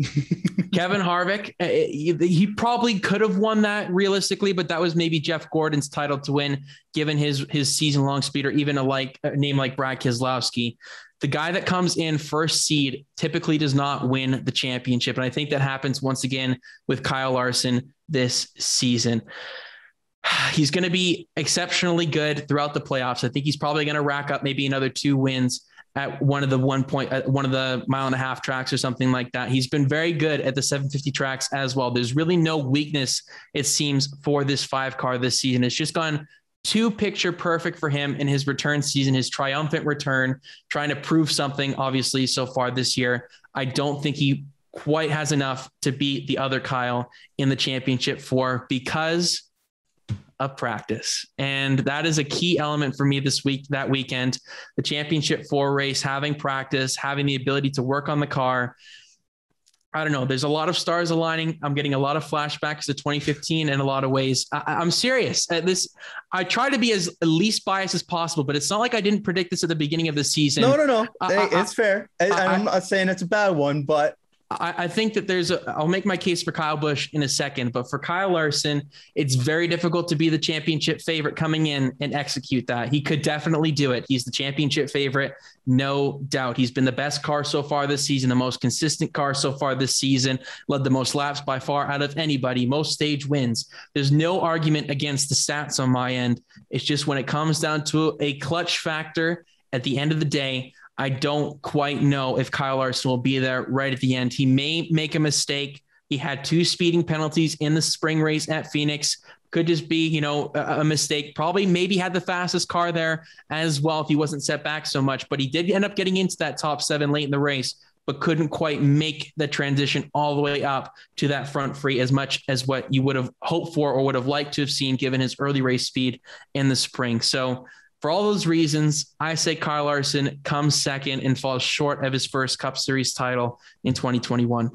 Kevin Harvick, he probably could have won that realistically, but that was maybe Jeff Gordon's title to win, given his season-long speed, or even a name like Brad Keselowski. The guy that comes in first seed typically does not win the championship. And I think that happens once again with Kyle Larson this season. He's going to be exceptionally good throughout the playoffs. I think he's probably going to rack up maybe another 2 wins at one of the 1.5 tracks or something like that. He's been very good at the 750 tracks as well. There's really no weakness, it seems, for this 5-car this season. It's just gone too picture perfect for him in his return season, his triumphant return, trying to prove something, obviously, so far this year. I don't think he quite has enough to beat the other Kyle in the championship 4 because of practice. And that is a key element for me that weekend, the championship 4 race, having practice, having the ability to work on the car. I don't know. There's a lot of stars aligning. I'm getting a lot of flashbacks to 2015 in a lot of ways. I'm serious at this. I try to be as least biased as possible, but it's not like I didn't predict this at the beginning of the season. No. It's fair. I'm not saying it's a bad one, but I think that I'll make my case for Kyle Busch in a second, but for Kyle Larson, it's very difficult to be the championship favorite coming in and execute that. He could definitely do it. He's the championship favorite, no doubt. He's been the best car so far this season, the most consistent car so far this season, led the most laps by far out of anybody, most stage wins. There's no argument against the stats on my end. It's just when it comes down to a clutch factor at the end of the day, I don't quite know if Kyle Larson will be there right at the end. He may make a mistake. He had 2 speeding penalties in the spring race at Phoenix. Could just be, a mistake. Probably maybe had the fastest car there as well if he wasn't set back so much. But he did end up getting into that top 7 late in the race, but couldn't quite make the transition all the way up to that front free as much as what you would have hoped for or would have liked to have seen given his early race speed in the spring. So for all those reasons, I say Kyle Larson comes second and falls short of his first Cup Series title in 2021.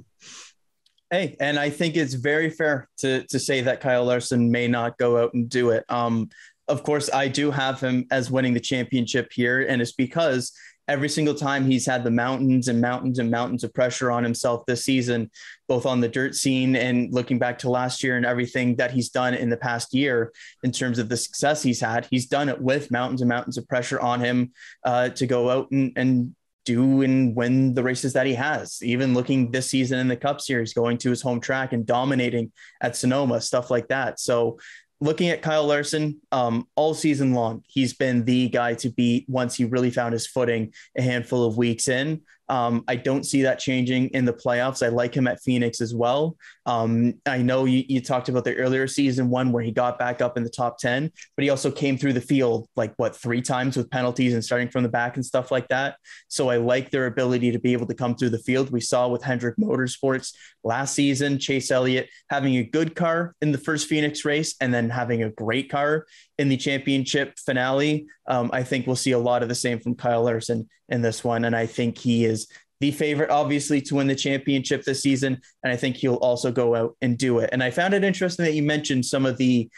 Hey, and I think it's very fair to say that Kyle Larson may not go out and do it. Of course, I do have him as winning the championship here, and it's because every single time he's had the mountains and mountains and mountains of pressure on himself this season, both on the dirt scene and looking back to last year and everything that he's done in the past year in terms of the success he's had, he's done it with mountains and mountains of pressure on him to go out and do and win the races that he has. Even looking this season in the Cup Series, going to his home track and dominating at Sonoma, stuff like that. So looking at Kyle Larson, all season long, he's been the guy to beat once he really found his footing a handful of weeks in. I don't see that changing in the playoffs. I like him at Phoenix as well. I know you talked about the earlier season one where he got back up in the top 10, but he also came through the field 3 times with penalties and starting from the back and stuff like that. So I like their ability to be able to come through the field. We saw with Hendrick Motorsports last season, Chase Elliott having a good car in the first Phoenix race and then having a great car in the championship finale. I think we'll see a lot of the same from Kyle Larson in this one. And I think he is the favorite, obviously, to win the championship this season. And I think he'll also go out and do it. And I found it interesting that you mentioned some of the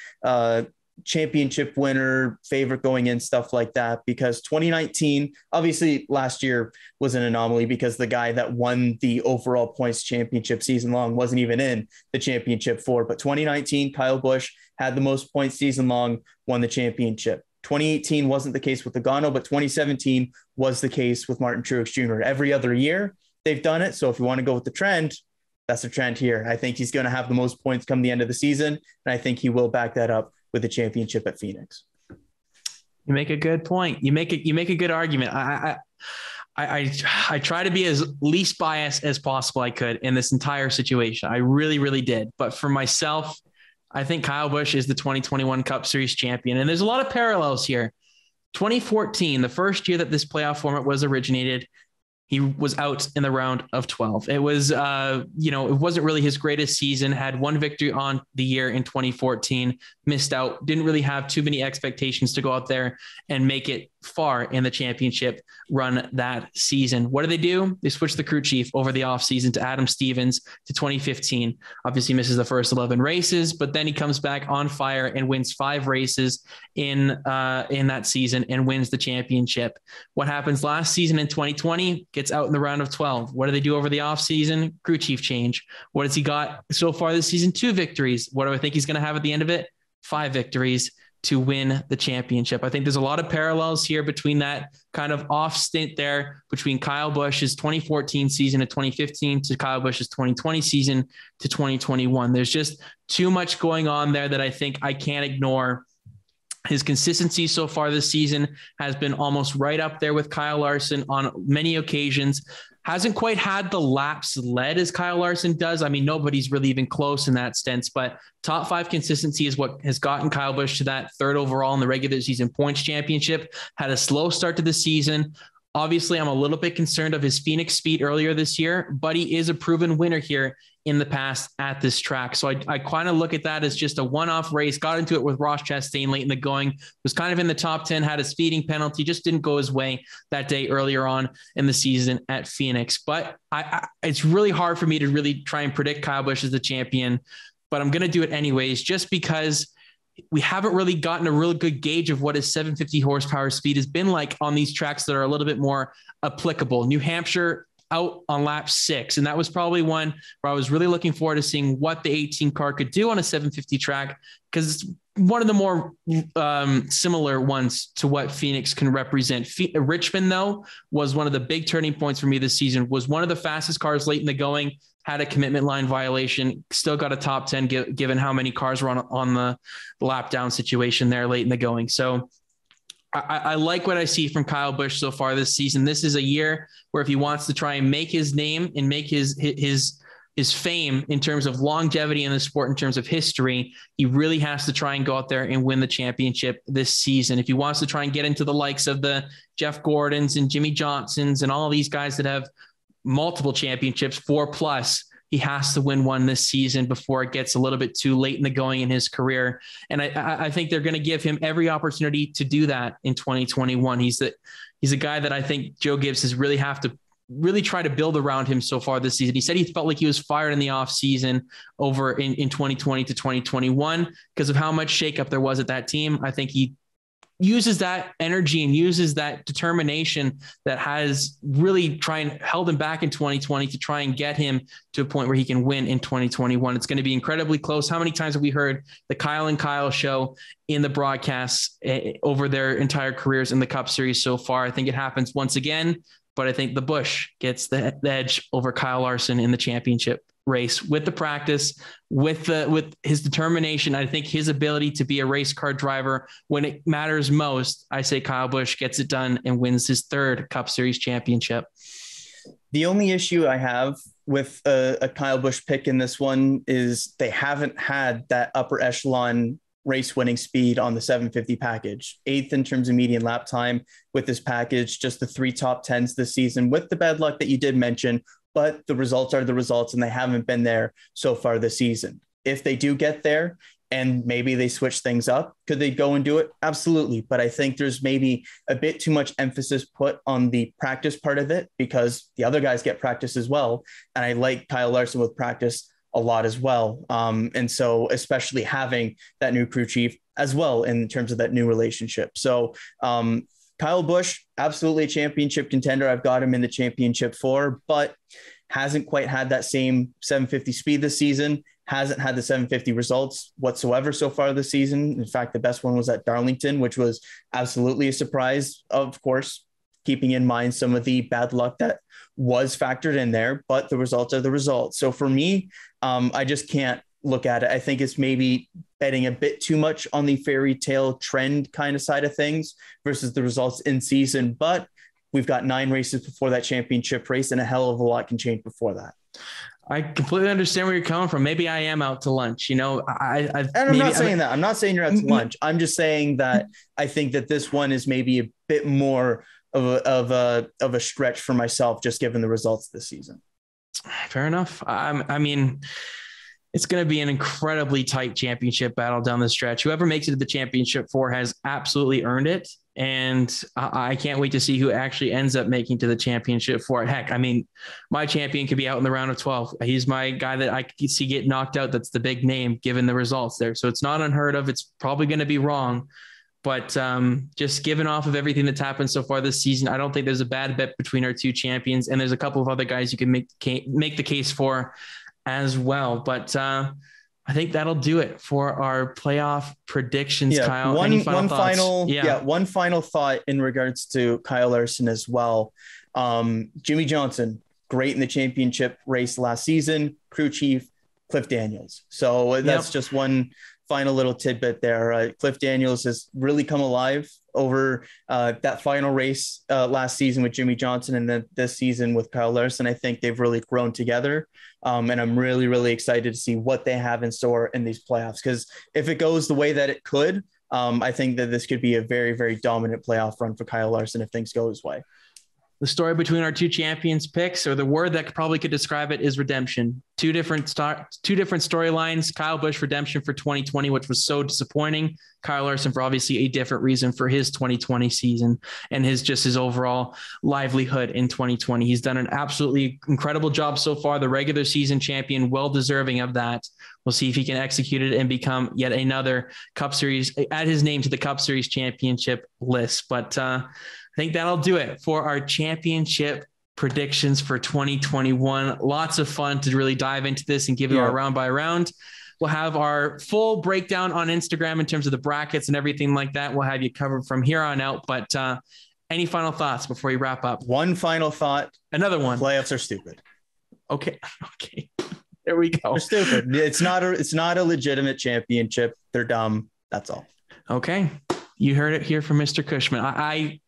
championship winner favorite going in, stuff like that, because 2019, obviously last year was an anomaly because the guy that won the overall points championship season long wasn't even in the championship 4. But 2019, Kyle Busch had the most points season long, won the championship. 2018 wasn't the case with Logano, but 2017 was the case with Martin Truex Jr. Every other year they've done it. So if you want to go with the trend, that's the trend here. I think he's going to have the most points come the end of the season. And I think he will back that up with the championship at Phoenix. You make a good point. You make a good argument. I try to be as least biased as possible I could in this entire situation. I really, really did. But for myself, I think Kyle Busch is the 2021 Cup Series champion. And there's a lot of parallels here. 2014, the first year that this playoff format was originated, he was out in the round of 12. It was, it wasn't really his greatest season, had one victory on the year in 2014, missed out, didn't really have too many expectations to go out there and make it far in the championship run that season. What do? They switched the crew chief over the offseason to Adam Stevens to 2015. Obviously misses the first 11 races, but then he comes back on fire and wins 5 races in that season and wins the championship. What happens last season in 2020? Gets out in the round of 12. What do they do over the offseason? Crew chief change. What has he got so far this season? 2 victories. What do I think he's going to have at the end of it? 5 victories to win the championship. I think there's a lot of parallels here between that kind of off stint there between Kyle Busch's 2014 season to 2015 to Kyle Busch's 2020 season to 2021. There's just too much going on there that I think I can't ignore. His consistency so far this season has been almost right up there with Kyle Larson on many occasions. Hasn't quite had the laps led as Kyle Larson does. I mean, nobody's really even close in that sense, but top 5 consistency is what has gotten Kyle Busch to that 3rd overall in the regular season points championship. Had a slow start to the season. Obviously, I'm a little bit concerned of his Phoenix speed earlier this year, but he is a proven winner here in the past at this track. So I kind of look at that as just a one-off race. Got into it with Ross Chastain late in the going, was kind of in the top 10, had a speeding penalty, just didn't go his way that day earlier on in the season at Phoenix. But it's really hard for me to really try and predict Kyle Busch as the champion, but I'm going to do it anyways, just because we haven't really gotten a really good gauge of what his 750 horsepower speed has been like on these tracks that are a little bit more applicable. New Hampshire out on lap 6. And that was probably one where I was really looking forward to seeing what the 18 car could do on a 750 track, because it's one of the more similar ones to what Phoenix can represent. Richmond, though, was one of the big turning points for me this season, was one of the fastest cars late in the going, had a commitment line violation, still got a top 10 given how many cars were on the lap down situation there late in the going. So I like what I see from Kyle Busch so far this season. This is a year where if he wants to try and make his name and make his fame in terms of longevity in the sport, in terms of history, he really has to try and go out there and win the championship this season. If he wants to try and get into the likes of the Jeff Gordons and Jimmy Johnsons and all these guys that have multiple championships, 4+, he has to win one this season before it gets a little bit too late in the going in his career. And I think they're going to give him every opportunity to do that in 2021. He's a guy that I think Joe Gibbs has really have to really try to build around him so far this season. He said he felt like he was fired in the off season over in 2020 to 2021 because of how much shakeup there was at that team. I think he uses that energy and uses that determination that has really held him back in 2020 to try and get him to a point where he can win in 2021. It's going to be incredibly close. How many times have we heard the Kyle and Kyle show in the broadcasts over their entire careers in the Cup Series so far? I think it happens once again, but I think the Busch gets the edge over Kyle Larson in the championship race with the practice, with his determination. I think his ability to be a race car driver when it matters most. I say Kyle Busch gets it done and wins his 3rd Cup Series championship. The only issue I have with a Kyle Busch pick in this one is they haven't had that upper echelon race winning speed on the 750 package. 8th in terms of median lap time with this package, just the 3 top 10s this season with the bad luck that you did mention, but the results are the results and they haven't been there so far this season. If they do get there and maybe they switch things up, could they go and do it? Absolutely. But I think there's maybe a bit too much emphasis put on the practice part of it because the other guys get practice as well. And I like Kyle Larson with practice a lot as well. And so especially having that new crew chief as well in terms of that new relationship. So Kyle Busch, absolutely a championship contender. I've got him in the championship 4, but hasn't quite had that same 750 speed this season, hasn't had the 750 results whatsoever so far this season. In fact, the best one was at Darlington, which was absolutely a surprise, of course, keeping in mind some of the bad luck that was factored in there, but the results are the results. So for me, I just can't look at it. I think it's maybe betting a bit too much on the fairy tale trend kind of side of things versus the results in season. But We've got 9 races before that championship race, and a hell of a lot can change before that. I completely understand where you're coming from. Maybe I am out to lunch. You know, and I'm not saying that. I'm not saying you're out to lunch. I'm just saying that I think that this one is maybe a bit more of a stretch for myself, just given the results this season. Fair enough. I mean, it's going to be an incredibly tight championship battle down the stretch. Whoever makes it to the championship 4 has absolutely earned it. And I can't wait to see who actually ends up making to the championship 4. Heck, I mean, my champion could be out in the round of 12. He's my guy that I could see get knocked out. That's the big name given the results there. So it's not unheard of. It's probably going to be wrong. But just given off of everything that's happened so far this season, I don't think there's a bad bet between our 2 champions. And there's a couple of other guys you can make the case for as well. But I think that'll do it for our playoff predictions, Kyle. One final thought in regards to Kyle Larson as well. Jimmy Johnson, great in the championship race last season, crew chief, Cliff Daniels. So that's just one final little tidbit there. Cliff Daniels has really come alive over that final race last season with Jimmy Johnson, and then this season with Kyle Larson. I think they've really grown together. And I'm really, really excited to see what they have in store in these playoffs. Because if it goes the way that it could, I think that this could be a very, very dominant playoff run for Kyle Larson if things go his way. The story between our 2 champions picks, or the word that probably could describe it, is redemption. Two different storylines. Kyle Busch redemption for 2020, which was so disappointing. Kyle Larson for obviously a different reason for his 2020 season and his overall livelihood in 2020. He's done an absolutely incredible job so far. The regular season champion, well deserving of that. We'll see if he can execute it and become yet another Cup Series, add his name to the Cup Series championship list. But I think that'll do it for our championship predictions for 2021. Lots of fun to really dive into this and give it our round by round. We'll have our full breakdown on Instagram in terms of the brackets and everything like that. We'll have you covered from here on out. But any final thoughts before we wrap up? One final thought. Another one. Playoffs are stupid. Okay. There we go. They're stupid. It's not a legitimate championship. They're dumb. That's all. Okay. You heard it here from Mr. Cushman. I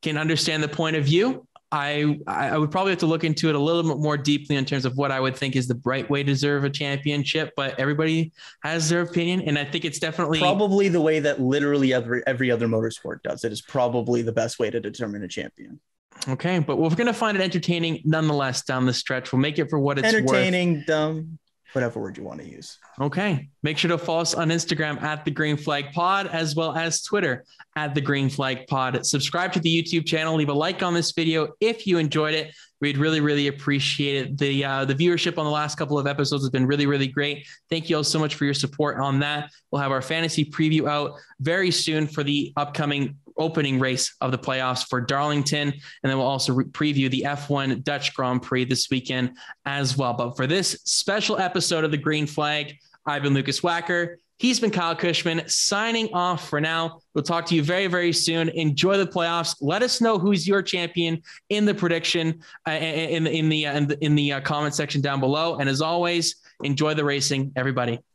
can understand the point of view. I would probably have to look into it a little bit more deeply in terms of what I would think is the right way to deserve a championship, but everybody has their opinion. And I think it's definitely probably the way that literally every other motorsport does. It is probably the best way to determine a champion. Okay. But we're going to find it entertaining nonetheless down the stretch. We'll make it for what it's entertaining, dumb, whatever word you want to use. Okay. Make sure to follow us on Instagram at the Green Flag Pod, as well as Twitter at the Green Flag Pod. Subscribe to the YouTube channel. Leave a like on this video if you enjoyed it. We'd really, really appreciate it. The viewership on the last couple of episodes has been really, really great. Thank you all so much for your support on that. We'll have our fantasy preview out very soon for the upcoming opening race of the playoffs for Darlington. And then we'll also preview the F1 Dutch Grand Prix this weekend as well. But for this special episode of the Green Flag, I've been Lukas Wacker. He's been Kyle Cushman, signing off for now. We'll talk to you very, very soon. Enjoy the playoffs. Let us know who's your champion in the prediction in the comment section down below. And as always, enjoy the racing, everybody.